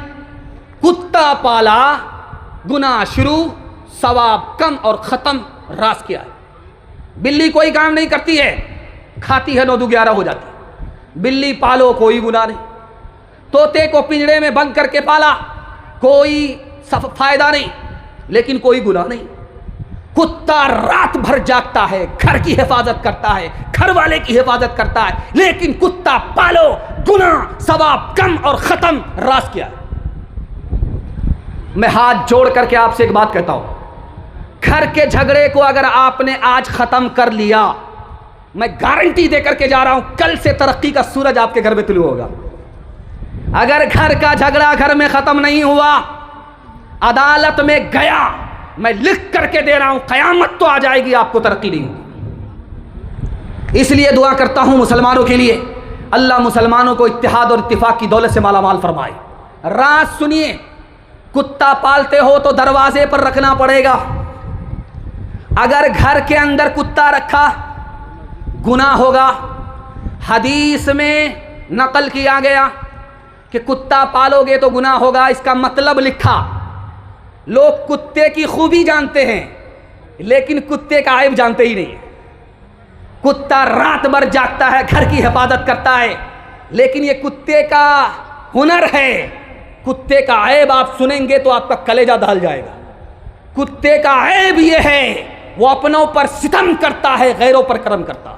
कुत्ता पाला गुनाह शुरू, सवाब कम और ख़त्म, रास किया है। बिल्ली कोई काम नहीं करती है, खाती है 9-11 हो जाती है। बिल्ली पालो कोई गुनाह नहीं। तोते को पिंजड़े में बंद करके पाला, कोई फ़ायदा नहीं, लेकिन कोई गुनाह नहीं। कुत्ता रात भर जागता है, घर की हिफाजत करता है, घर वाले की हिफाजत करता है, लेकिन कुत्ता पालो गुनाह, सवाब कम और ख़त्म, रास किया। मैं हाथ जोड़ करके आपसे एक बात कहता हूं, घर के झगड़े को अगर आपने आज ख़त्म कर लिया, मैं गारंटी दे करके जा रहा हूं, कल से तरक्की का सूरज आपके घर में तुलू होगा। अगर घर का झगड़ा घर में ख़त्म नहीं हुआ, अदालत में गया, मैं लिख करके दे रहा हूं, क़यामत तो आ जाएगी, आपको तरक्की नहीं होगी। इसलिए दुआ करता हूं मुसलमानों के लिए, अल्लाह मुसलमानों को इत्तिहाद और इत्तिफाक की दौलत से मालामाल फरमाए। राज सुनिए, कुत्ता पालते हो तो दरवाजे पर रखना पड़ेगा, अगर घर के अंदर कुत्ता रखा गुनाह होगा। हदीस में नकल किया गया कि कुत्ता पालोगे तो गुनाह होगा, इसका मतलब लिखा। लोग कुत्ते की खूबी जानते हैं लेकिन कुत्ते का ऐब जानते ही नहीं है। कुत्ता रात भर जागता है, घर की हिफाजत करता है, लेकिन ये कुत्ते का हुनर है। कुत्ते का ऐब आप सुनेंगे तो आपका कलेजा दहल जाएगा। कुत्ते का ऐब ये है वो अपनों पर सितम करता है, गैरों पर करम करता है।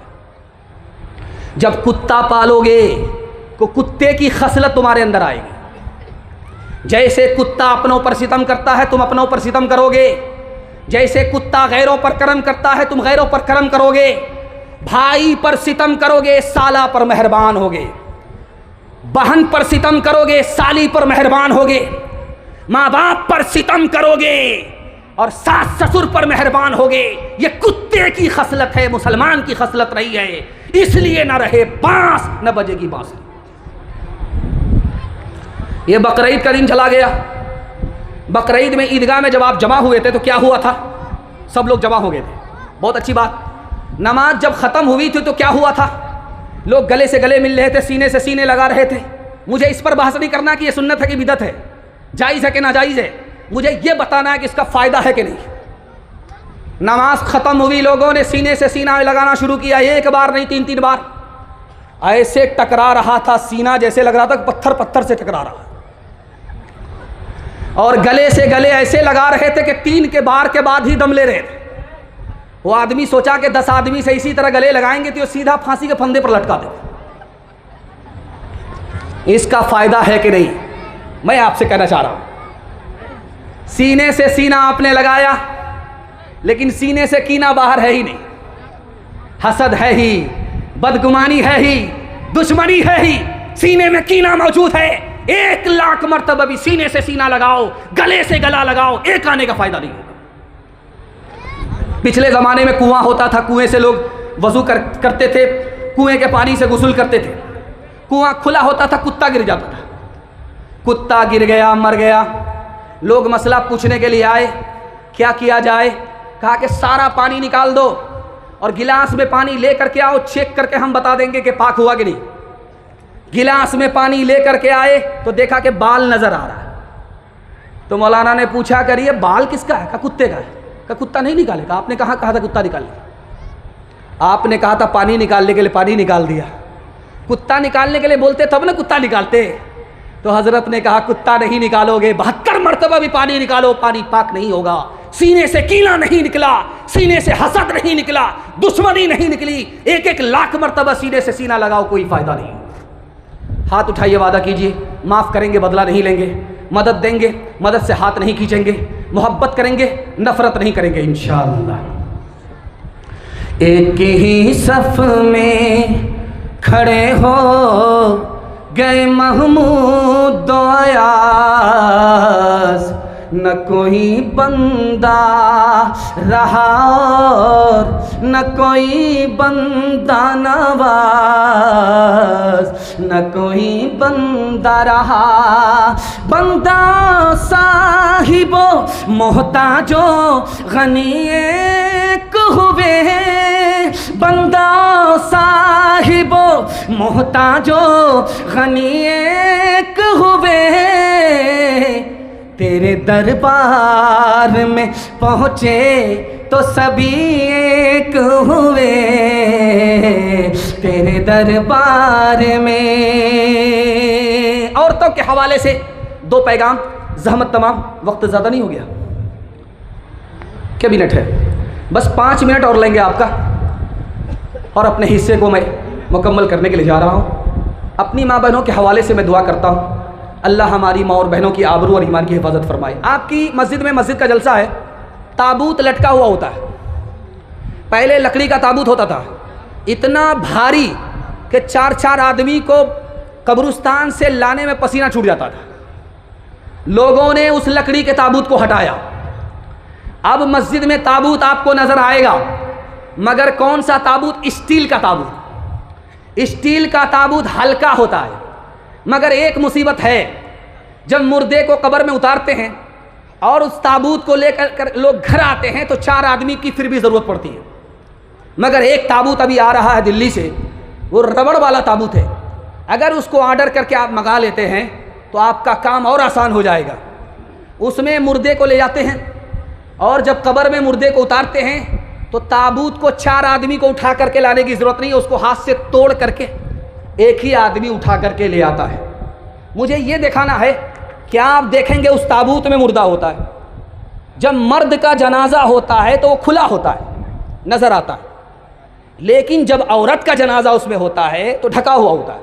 जब कुत्ता पालोगे तो कुत्ते की खसलत तुम्हारे अंदर आएगी। जैसे कुत्ता अपनों पर सितम करता है तुम अपनों पर सितम करोगे, जैसे कुत्ता गैरों पर करम करता है तुम गैरों पर करम करोगे। भाई पर सितम करोगे साला पर मेहरबान होगे, बहन पर सितम करोगे साली पर मेहरबान होगे, माँ बाप पर सितम करोगे और सास ससुर पर मेहरबान होगे। ये कुत्ते की खसलत है, मुसलमान की खसलत नहीं है। इसलिए न रहे बांस न बजेगी बांसुरी। ये बकरीद का दिन चला गया। बकरीद में ईदगाह में जब आप जमा हुए थे तो क्या हुआ था? सब लोग जमा हो गए थे, बहुत अच्छी बात। नमाज जब ख़त्म हुई थी तो क्या हुआ था? लोग गले से गले मिल रहे थे, सीने से सीने लगा रहे थे। मुझे इस पर बहस नहीं करना कि ये सुन्नत है कि बिदअत है, जायज़ है कि नाजायज़ है। मुझे ये बताना है कि इसका फ़ायदा है कि नहीं। नमाज ख़त्म हुई, लोगों ने सीने से सीना लगाना शुरू किया, एक बार नहीं 3-3 बार। ऐसे टकरा रहा था सीना, जैसे लग रहा था पत्थर पत्थर से टकरा रहा। और गले से गले ऐसे लगा रहे थे कि 3 के बार के बाद ही दम ले रहे थे। वो आदमी सोचा कि 10 आदमी से इसी तरह गले लगाएंगे तो सीधा फांसी के फंदे पर लटका दे। इसका फ़ायदा है कि नहीं, मैं आपसे कहना चाह रहा हूँ। सीने से सीना आपने लगाया लेकिन सीने से कीना बाहर है ही नहीं। हसद है ही, बदगुमानी है ही, दुश्मनी है ही, सीने में कीना मौजूद है। 1 लाख मरतबा भी सीने से सीना लगाओ, गले से गला लगाओ, एक आने का फायदा नहीं होगा। पिछले ज़माने में कुआं होता था, कुएं से लोग वज़ू करते थे, कुएं के पानी से गुस्ल करते थे। कुआं खुला होता था, कुत्ता गिर जाता था। कुत्ता गिर गया, मर गया। लोग मसला पूछने के लिए आए, क्या किया जाए? कहा कि सारा पानी निकाल दो और गिलास में पानी ले करके आओ, चेक करके हम बता देंगे कि पाक हुआ कि नहीं। गिलास में पानी ले करके आए तो देखा कि बाल नज़र आ रहा है। तो मौलाना ने पूछा, करिए बाल किसका है? कहा कुत्ते का है। कहा कुत्ता नहीं निकालेगा। आपने कहा था कुत्ता निकाले? आपने कहा था पानी निकालने के लिए, पानी निकाल दिया। कुत्ता निकालने के लिए बोलते तब ना कुत्ता निकालते। तो हजरत ने कहा कुत्ता नहीं निकालोगे, 72 मरतबा भी पानी निकालो, पानी पाक नहीं होगा। सीने से कीना नहीं निकला, सीने से हसद नहीं निकला, दुश्मनी नहीं निकली। 1-1 लाख मरतबा सीने से सीना लगाओ, कोई फायदा नहीं। हाथ उठाइए, वादा कीजिए, माफ़ करेंगे, बदला नहीं लेंगे, मदद देंगे, मदद से हाथ नहीं खींचेंगे, मोहब्बत करेंगे, नफरत नहीं करेंगे इंशाअल्लाह। एक ही सफ में खड़े हो गए महमूद दो अयाज, न कोई बंदा रहा और न कोई बंदा नवाज, न कोई बंदा रहा। बंदा साहिबो मोहताजो गनी एक हुए, बंदा साहिबो मोहताजो गनी एक हुए। तेरे दरबार में पहुँचे तो सभी एक हुए, तेरे दरबार में। औरतों के हवाले से 2 पैगाम, ज़हमत तमाम, वक्त ज़्यादा नहीं हो गया, क्या मिनट है? बस 5 मिनट और लेंगे आपका, और अपने हिस्से को मैं मुकम्मल करने के लिए जा रहा हूँ। अपनी माँ बहनों के हवाले से मैं दुआ करता हूँ, अल्लाह हमारी माँ और बहनों की आबरू और ईमान की हिफाजत फरमाए। आपकी मस्जिद में, मस्जिद का जलसा है, ताबूत लटका हुआ होता है। पहले लकड़ी का ताबूत होता था, इतना भारी कि 4-4 आदमी को कब्रिस्तान से लाने में पसीना छूट जाता था। लोगों ने उस लकड़ी के ताबूत को हटाया। अब मस्जिद में ताबूत आपको नज़र आएगा, मगर कौन सा ताबूत? स्टील का ताबूत। स्टील का ताबूत हल्का होता है, मगर एक मुसीबत है, जब मुर्दे को कब्र में उतारते हैं और उस ताबूत को लेकर लोग घर आते हैं तो 4 आदमी की फिर भी ज़रूरत पड़ती है। मगर एक ताबूत अभी आ रहा है दिल्ली से, वो रबड़ वाला ताबूत है। अगर उसको ऑर्डर करके आप मंगा लेते हैं तो आपका काम और आसान हो जाएगा। उसमें मुर्दे को ले जाते हैं और जब कब्र में मुर्दे को उतारते हैं तो ताबूत को 4 आदमी को उठा करके लाने की ज़रूरत नहीं है, उसको हाथ से तोड़ करके एक ही आदमी उठा करके ले आता है। मुझे ये दिखाना है, क्या आप देखेंगे उस ताबूत में मुर्दा होता है। जब मर्द का जनाजा होता है तो वो खुला होता है, नज़र आता है, लेकिन जब औरत का जनाजा उसमें होता है तो ढका हुआ होता है।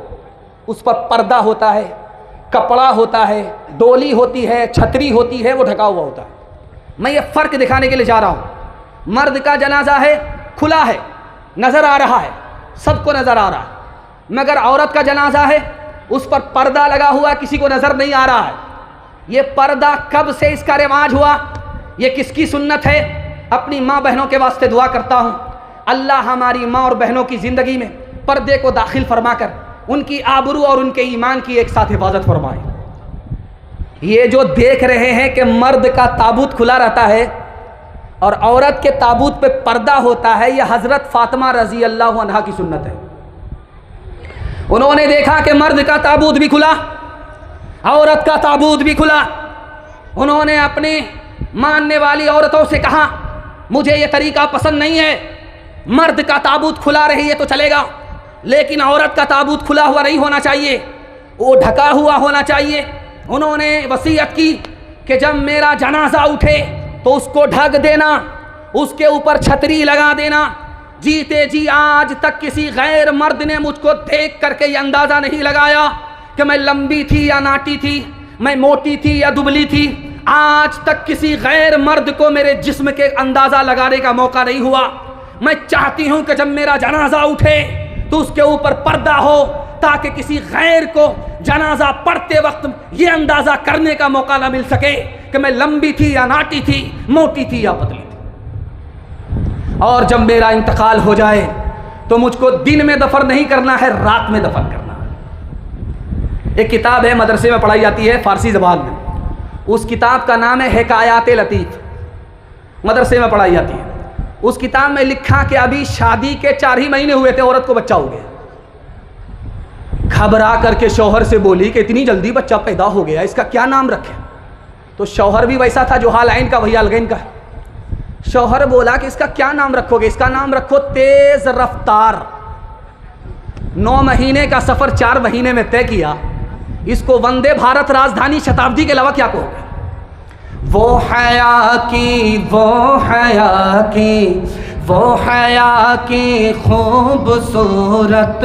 उस पर पर्दा होता है, कपड़ा होता है, डोली होती है, छतरी होती है, वो ढका हुआ होता है। मैं ये फ़र्क दिखाने के लिए जा रहा हूँ। मर्द का जनाजा है, खुला है, नज़र आ रहा है, सबको नज़र आ रहा है। मगर औरत का जनाजा है, उस पर पर्दा लगा हुआ, किसी को नज़र नहीं आ रहा है। ये पर्दा कब से इसका रिवाज हुआ, ये किसकी सुन्नत है? अपनी माँ बहनों के वास्ते दुआ करता हूँ, अल्लाह हमारी माँ और बहनों की ज़िंदगी में पर्दे को दाखिल फरमाकर उनकी आबरू और उनके ईमान की एक साथ हिफाजत फरमाए। ये जो देख रहे हैं कि मर्द का ताबूत खुला रहता है और औरत के ताबूत पे पर्दा होता है, यह हज़रत फ़ातिमा रज़ी अल्लाह अन्हा की सुन्नत है। उन्होंने देखा कि मर्द का ताबूत भी खुला, औरत का ताबूत भी खुला। उन्होंने अपने मानने वाली औरतों से कहा, मुझे ये तरीका पसंद नहीं है, मर्द का ताबूत खुला रही है तो चलेगा, लेकिन औरत का ताबूत खुला हुआ नहीं होना चाहिए, वो ढका हुआ होना चाहिए। उन्होंने वसीयत की कि जब मेरा जनाजा उठे तो उसको ढक देना, उसके ऊपर छतरी लगा देना। जीते जी आज तक किसी गैर मर्द ने मुझको देख करके ये अंदाज़ा नहीं लगाया कि मैं लंबी थी या नाटी थी, मैं मोटी थी या दुबली थी। आज तक किसी गैर मर्द को मेरे जिस्म के अंदाज़ा लगाने का मौका नहीं हुआ। मैं चाहती हूँ कि जब मेरा जनाजा उठे तो उसके ऊपर पर्दा हो, ताकि किसी गैर को जनाजा पढ़ते वक्त ये अंदाज़ा करने का मौका ना मिल सके कि मैं लंबी थी या नाटी थी, मोटी थी या पतली थी। और जब मेरा इंतकाल हो जाए तो मुझको दिन में दफन नहीं करना है, रात में दफन करना है। एक किताब है, मदरसे में पढ़ाई जाती है फ़ारसी ज़बान में। उस किताब का नाम है हिकायात लतीफ़, मदरसे में पढ़ाई जाती है। उस किताब में लिखा कि अभी शादी के 4 ही महीने हुए थे, औरत को बच्चा हो गया। घबरा करके शौहर से बोली कि इतनी जल्दी बच्चा पैदा हो गया, इसका क्या नाम रखें? तो शौहर भी वैसा था जो हालैन का वही अलगैन का। शौहर बोला कि इसका क्या नाम रखोगे? इसका नाम रखो तेज रफ्तार। 9 महीने का सफ़र 4 महीने में तय किया। इसको वंदे भारत राजधानी शताब्दी के अलावा क्या कहोगे? वो हया की, वो हया की, वो हया की खूबसूरत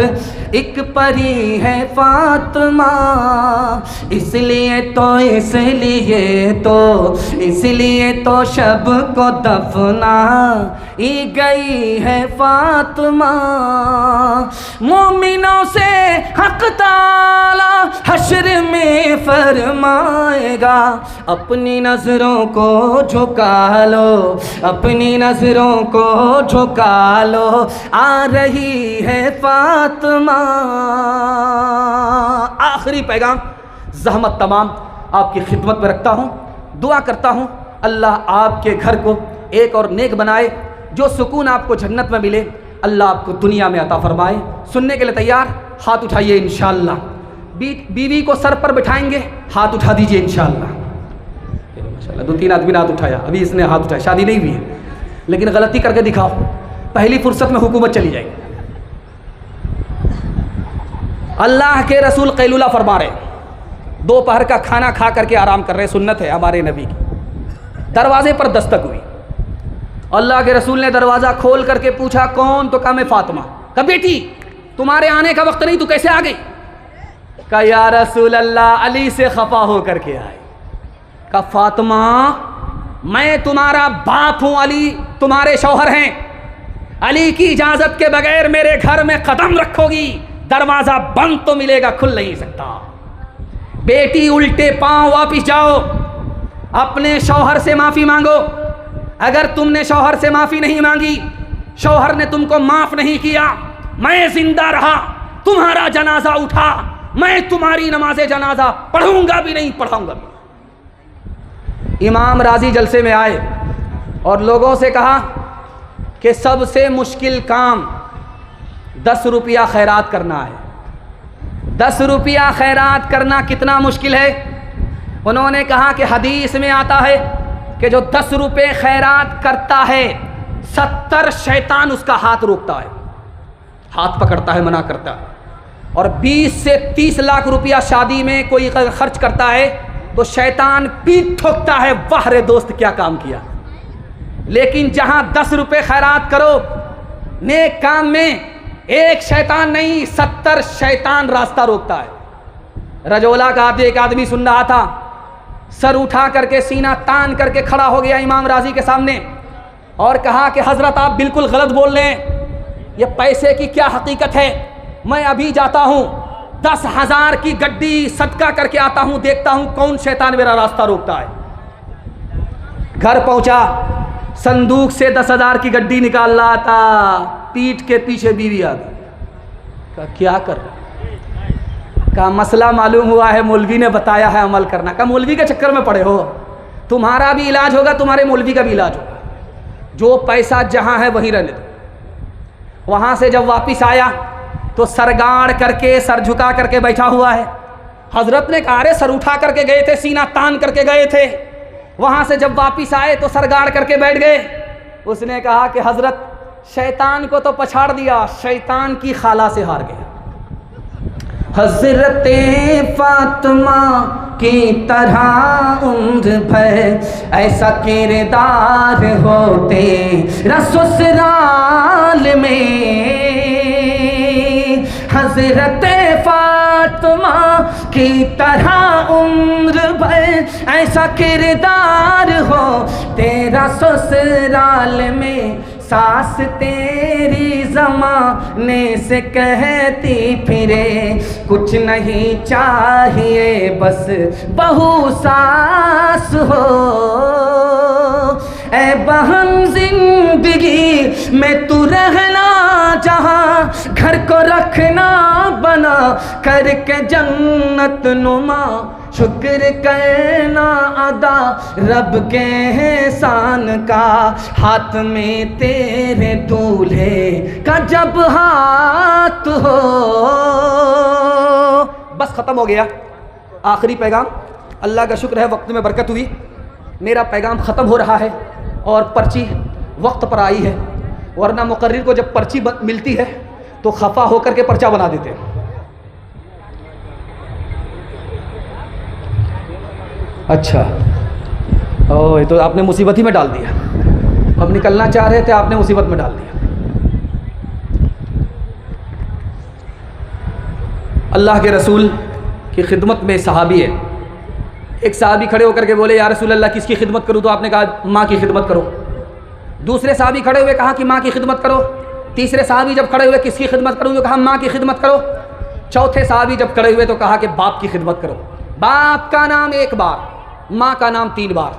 एक परी है फातिमा। इसलिए तो शब को दफना ही गई है फातिमा। मोमिनों से हक ताला हश्र में फरमाएगा, अपनी नजरों को झुका लो, अपनी नजरों को झुका लो, आ रही है फातिमा। आखिरी पैगाम ज़हमत तमाम आपकी खिदमत में रखता हूँ। दुआ करता हूँ अल्लाह आपके घर को एक और नेक बनाए, जो सुकून आपको जन्नत में मिले अल्लाह आपको दुनिया में अता फरमाए। सुनने के लिए तैयार? हाथ उठाइए इंशाअल्लाह। बीवी को सर पर बिठाएंगे, हाथ उठा दीजिए इंशाअल्लाह। माशाअल्लाह 2-3 आदमी ने हाथ उठाया, अभी इसने हाथ उठाया। शादी नहीं हुई है लेकिन गलती करके दिखाओ, पहली फुर्सत में हुकूमत चली जाएगी। अल्लाह के रसूल कैलूला फरमा रहे, दोपहर का खाना खा करके आराम कर रहे, सुन्नत है हमारे नबी की। दरवाजे पर दस्तक हुई, अल्लाह के रसूल ने दरवाज़ा खोल करके पूछा कौन? तो कहा मैं फातिमा। कहा बेटी तुम्हारे आने का वक्त नहीं, तू कैसे आ गई? कहा या रसूल अल्लाह अली से खफा हो करके आए। कहा फातिमा मैं तुम्हारा बाप हूँ, अली तुम्हारे शौहर हैं, अली की इजाज़त के बगैर मेरे घर में कदम रखोगी दरवाज़ा बंद तो मिलेगा, खुल नहीं सकता। बेटी उल्टे पांव वापिस जाओ, अपने शौहर से माफ़ी मांगो। अगर तुमने शौहर से माफ़ी नहीं मांगी, शौहर ने तुमको माफ़ नहीं किया, मैं जिंदा रहा, तुम्हारा जनाजा उठा, मैं तुम्हारी नमाज जनाजा पढ़ूंगा भी नहीं, पढ़ाऊंगा भी। इमाम राजी जलसे में आए और लोगों से कहा कि सबसे मुश्किल काम 10 रुपया खैरात करना है। 10 रुपया खैरात करना कितना मुश्किल है? उन्होंने कहा कि हदीस में आता है कि जो 10 रुपये खैरात करता है 70 शैतान उसका हाथ रोकता है, हाथ पकड़ता है, मना करता है। और 20 से 30 लाख रुपया शादी में कोई खर्च करता है तो शैतान पीठ ठोकता है, वाह रे दोस्त क्या काम किया। लेकिन जहां 10 रुपये खैरात करो नेक काम में, एक शैतान नहीं 70 शैतान रास्ता रोकता है। रजोला का एक आदमी सुन रहा था, सर उठा करके सीना तान करके खड़ा हो गया इमाम राजी के सामने और कहा कि हजरत आप बिल्कुल गलत बोल रहे हैं, ये पैसे की क्या हकीकत है। मैं अभी जाता हूँ 10,000 की गड्डी सदका करके आता हूँ, देखता हूँ कौन शैतान मेरा रास्ता रोकता है। घर पहुँचा, संदूक से 10,000 की गड्डी निकाल रहा था, पीठ के पीछे बीवी आ गई। कहा क्या कर रहा? का मसला मालूम हुआ है, मौलवी ने बताया है अमल करना। का मौलवी के चक्कर में पड़े हो, तुम्हारा भी इलाज होगा, तुम्हारे मौलवी का भी इलाज होगा। जो पैसा जहाँ है वहीं रहने दो। वहाँ से जब वापस आया तो सरगाड़ करके सर झुका करके बैठा हुआ है। हजरत ने कहा अरे सर उठा करके गए थे, सीना तान करके गए थे। वहाँ से जब वापस आए तो सरगाड़ करके बैठ गए। उसने कहा कि हजरत शैतान को तो पछाड़ दिया, शैतान की खाला से हार गया। हजरत फातिमा की तरह उम्र भर ऐसा किरदार होते ससुराल में। हजरत फातिमा की तरह उम्र भर ऐसा किरदार हो तेरा ससुराल में। सास तेरी ज़माने से कहती फिरे कुछ नहीं चाहिए बस बहू सास हो। ऐ बहन जिंदगी में तू रहना जहाँ, घर को रखना बना करके जन्नत नुमा। शुक्र करना अदा रब के एहसान का, हाथ में तेरे दूल्हे का जब हाथ हो। बस ख़त्म हो गया आखिरी पैगाम। अल्लाह का शुक्र है वक्त में बरकत हुई, मेरा पैगाम ख़त्म हो रहा है और पर्ची वक्त पर आई है। वरना मुकर्रिर को जब पर्ची मिलती है तो खफा होकर के पर्चा बना देते हैं। अच्छा, ओ ये तो आपने मुसीबत ही में डाल दिया। अब निकलना चाह रहे थे, आपने मुसीबत में डाल दिया। अल्लाह के रसूल की खिदमत में सहाबी है। एक सहाबी खड़े होकर के बोले या रसूल अल्लाह किसकी खिदमत करूँ? तो आपने कहा माँ की खिदमत करो। दूसरे सहाबी खड़े हुए कहा कि माँ की खिदमत करो। तीसरे सहाबी जब खड़े हुए किसकी खिदमत करूँ? तो कहा माँ की खिदमत करो। चौथे सहाबी जब खड़े हुए तो कहा कि बाप की खिदमत करो। बाप का नाम 1 बार, माँ का नाम 3 बार।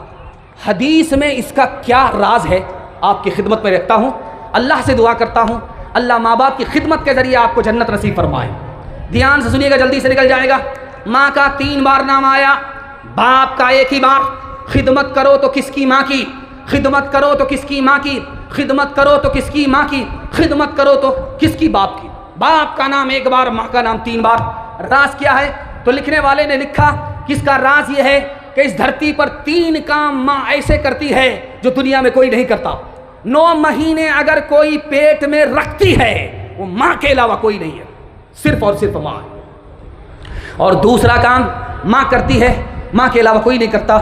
हदीस में इसका क्या राज है आपकी खिदमत में रखता हूँ। अल्लाह से दुआ करता हूँ अल्लाह माँ बाप की खिदमत के ज़रिए आपको जन्नत नसीब फरमाए। ध्यान से सुनिएगा, जल्दी से निकल जाएगा। माँ का 3 बार नाम आया, बाप का 1 ही बार। खिदमत करो तो किसकी? माँ की। खिदमत करो तो किसकी? माँ की। खिदमत करो तो किसकी? माँ की। खिदमत करो तो किसकी? बाप की। बाप का नाम 1 बार, माँ का नाम 3 बार। राज क्या है? तो लिखने वाले ने लिखा कि इसका राज यह है कि इस धरती पर 3 काम माँ ऐसे करती है जो दुनिया में कोई नहीं करता। 9 महीने अगर कोई पेट में रखती है वो माँ के अलावा कोई नहीं है, सिर्फ और सिर्फ माँ। और दूसरा काम माँ करती है, माँ के अलावा कोई नहीं करता।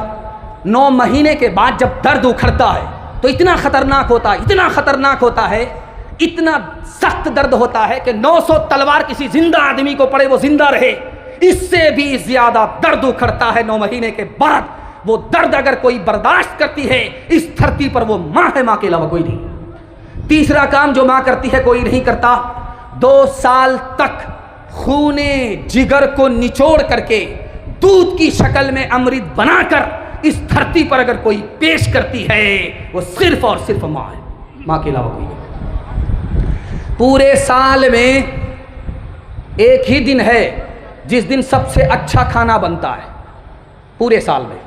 9 महीने के बाद जब दर्द उखड़ता है तो इतना खतरनाक होता है, इतना खतरनाक होता है, इतना सख्त दर्द होता है कि 900 तलवार किसी जिंदा आदमी को पड़े वो जिंदा रहे, इससे भी ज्यादा दर्द उखड़ता है 9 महीने के बाद। वो दर्द अगर कोई बर्दाश्त करती है इस धरती पर वो माँ है, माँ के अलावा कोई नहीं। तीसरा काम जो माँ करती है कोई नहीं करता, 2 साल तक खूने जिगर को निचोड़ करके दूध की शक्ल में अमृत बनाकर इस धरती पर अगर कोई पेश करती है वो सिर्फ और सिर्फ माँ है, माँ के अलावा कोई नहीं। पूरे साल में एक ही दिन है जिस दिन सबसे अच्छा खाना बनता है, पूरे साल में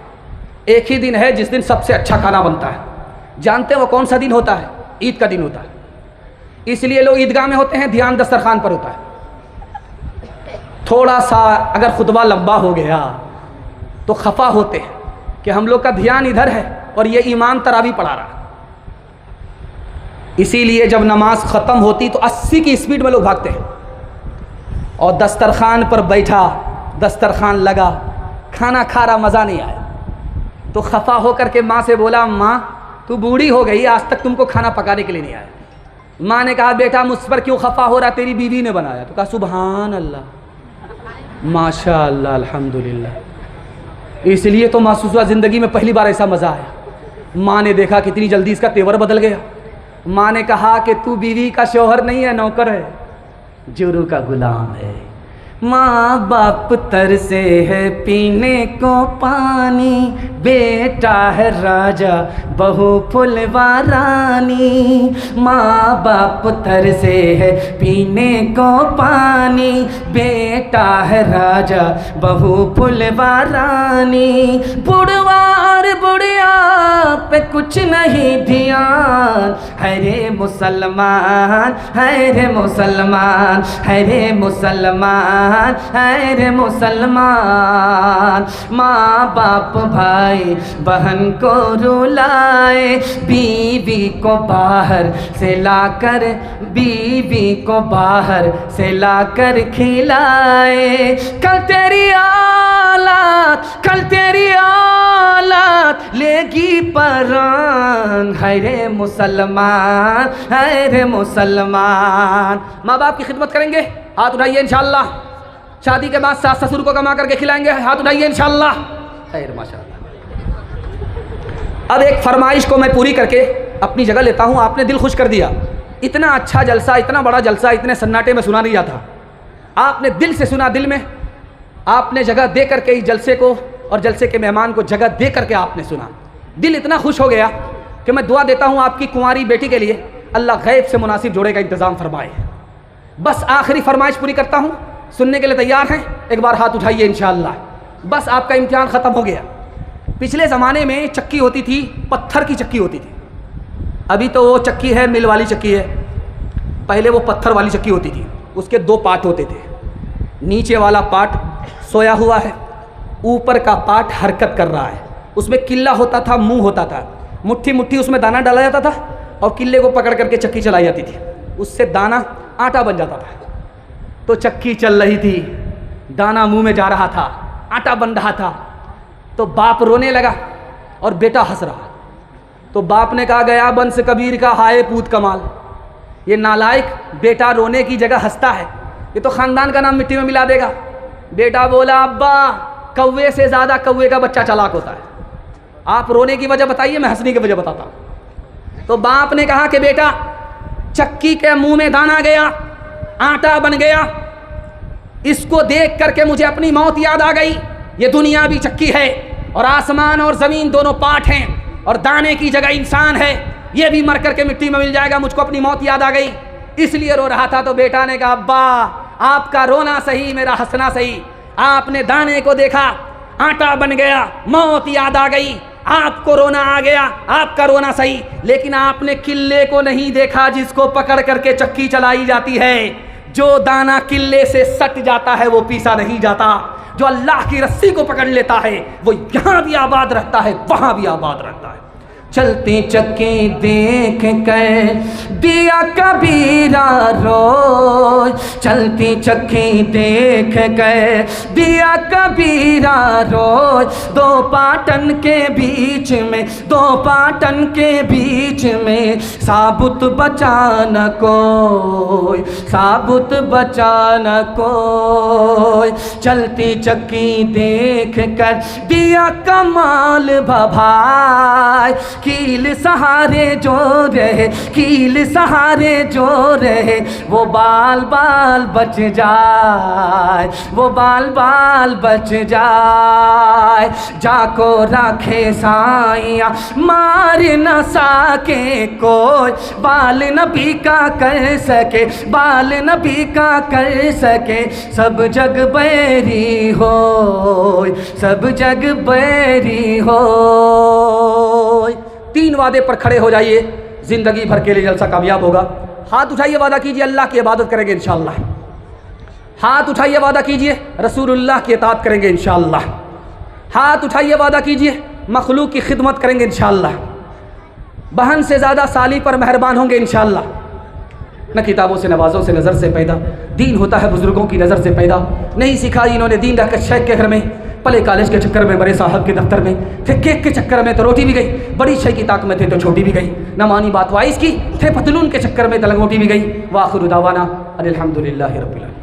एक ही दिन है जिस दिन सबसे अच्छा खाना बनता है। जानते हैं वो कौन सा दिन होता है? ईद का दिन होता है। इसलिए लोग ईदगाह में होते हैं, ध्यान दस्तरखान पर होता है। थोड़ा सा अगर खुतबा लंबा हो गया तो खफा होते हैं कि हम लोग का ध्यान इधर है और ये इमाम तरावी पढ़ा रहा है। इसीलिए जब नमाज ख़त्म होती तो 80 की स्पीड में लोग भागते हैं और दस्तरखान पर बैठा, दस्तरखान लगा, खाना खा रहा, मज़ा नहीं आया तो खफा होकर के माँ से बोला, माँ तू बूढ़ी हो गई, आज तक तुमको खाना पकाने के लिए नहीं आया। माँ ने कहा, बेटा मुझ पर क्यों खफा हो रहा, तेरी बीवी ने बनाया। तो कहा, सुभान अल्लाह, माशा अल्लाह, अल्हम्दुलिल्लाह। इसलिए तो महसूस हुआ ज़िंदगी में पहली बार ऐसा मज़ा आया। माँ ने देखा कितनी जल्दी इसका तेवर बदल गया। माँ ने कहा कि तू बीवी का शौहर नहीं है, नौकर है, जुरू का गुलाम है। माँ बाप तरसे है पीने को पानी, बेटा है राजा बहू फुलवा रानी। माँ बाप तरसे है पीने को पानी, बेटा है राजा बहू फुलवा रानी। बुढ़वा और बुढ़िया पे कुछ नहीं ध्यान, है रे मुसलमान, है रे मुसलमान, है रे मुसलमान, है रे मुसलमान। माँ बाप भाई बहन को रुलाए, बीवी को बाहर से लाकर, बीवी को बाहर से लाकर खिलाए। कल तेरी औलाद, कल तेरी औलाद लेगी परान, है रे मुसलमान, है रे मुसलमान। माँ बाप की खिदमत करेंगे, हाथ उठाइए इंशाअल्लाह। शादी के बाद सास ससुर को कमा करके खिलाएंगे, हाथ उठाइए इंशाअल्लाह। खैर माशाअल्लाह। अब एक फरमाइश को मैं पूरी करके अपनी जगह लेता हूँ। आपने दिल खुश कर दिया। इतना अच्छा जलसा, इतना बड़ा जलसा इतने सन्नाटे में सुना नहीं जाता। आपने दिल से सुना, दिल में आपने जगह दे करके इस जलसे को और जलसे के मेहमान को जगह दे करके आपने सुना। दिल इतना खुश हो गया कि मैं दुआ देता हूँ आपकी कुंवारी बेटी के लिए, अल्लाह गैब से मुनासिब जोड़े का इंतज़ाम फरमाए। बस आखिरी फरमाइश पूरी करता हूँ, सुनने के लिए तैयार हैं? एक बार हाथ उठाइए इंशाअल्लाह। बस आपका इम्तिहान ख़त्म हो गया। पिछले ज़माने में चक्की होती थी, पत्थर की चक्की होती थी। अभी तो वो चक्की है, मिल वाली चक्की है। पहले वो पत्थर वाली चक्की होती थी। उसके दो पार्ट होते थे। नीचे वाला पार्ट सोया हुआ है, ऊपर का पार्ट हरकत कर रहा है। उसमें किल्ला होता था, मुंह होता था, मुट्ठी मुट्ठी उसमें दाना डाला जाता था और किल्ले को पकड़ करके चक्की चलाई जाती थी। उससे दाना आटा बन जाता था। तो चक्की चल रही थी, दाना मुंह में जा रहा था, आटा बन रहा था। तो बाप रोने लगा और बेटा हंस रहा। तो बाप ने कहा, गया बंस कबीर का हाय पूत कमाल। ये नालायक बेटा रोने की जगह हंसता है, ये तो ख़ानदान का नाम मिट्टी में मिला देगा। बेटा बोला, अब्बा कौवे से ज़्यादा कौवे का बच्चा चालाक होता है। आप रोने की वजह बताइए, मैं हंसने की वजह बताता हूँ। तो बाप ने कहा कि बेटा, चक्की के मुंह में दाना गया, आटा बन गया, इसको देख करके मुझे अपनी मौत याद आ गई। ये दुनिया भी चक्की है और आसमान और ज़मीन दोनों पार्ट हैं और दाने की जगह इंसान है। ये भी मर करके मिट्टी में मिल जाएगा, मुझको अपनी मौत याद आ गई, इसलिए रो रहा था। तो बेटा ने कहा, अब्बा आपका रोना सही, मेरा हंसना सही। आपने दाने को देखा, आटा बन गया, मौत याद आ गई, आपको रोना आ गया, आपका रोना सही। लेकिन आपने किल्ले को नहीं देखा जिसको पकड़ करके चक्की चलाई जाती है। जो दाना किल्ले से सट जाता है वो पीसा नहीं जाता। जो अल्लाह की रस्सी को पकड़ लेता है वो यहाँ भी आबाद रहता है, वहाँ भी आबाद रहता है। चलती चक्की देख कर दिया कबीरा रोज, चलती चक्की देख कर दिया कबीरा रोज। दो पाटन के बीच में, दो पाटन के बीच में साबुत बचा न कोई, साबुत बचा न कोई। चलती चक्की देख कर दिया कमाल भभाई, कील सहारे जो रहे, कील सहारे जो रहे, वो बाल बाल बच जाए, वो बाल बाल बच जाए। जाको राखे साइया मार न सके कोई, बाल नबी का कर सके, बाल नबी का कर सके। सब जग बैरी हो, सब जग बैरी हो। 3 वादे पर खड़े हो जाइए, जिंदगी भर के लिए जलसा कामयाब होगा। हाथ उठाइए, वादा कीजिए अल्लाह की इबादत करेंगे इंशाअल्लाह। हाथ उठाइए, वादा कीजिए रसूलुल्लाह की इताअत करेंगे इंशाअल्लाह। हाथ उठाइए, वादा कीजिए मखलूक की खिदमत करेंगे इंशाअल्लाह। बहन से ज़्यादा साली पर मेहरबान होंगे इंशाअल्लाह। न किताबों से नवाज़ों से नज़र से पैदा, दीन होता है बुज़ुर्गों की नज़र से पैदा। नहीं सिखाई इन्होंने दीन रहकर शेख के घर में, पले कॉलेज के चक्कर में, बड़े साहब के दफ्तर में, थे केक के चक्कर में तो रोटी भी गई, बड़ी शय की ताक में थे तो छोटी भी गई। न मानी बात वाइस की, थे पतलून के चक्कर में तो लंगोटी भी गई। वाखिर दावाना अनिल हम्दुलिल्लाहि रब्बिल आलमीन।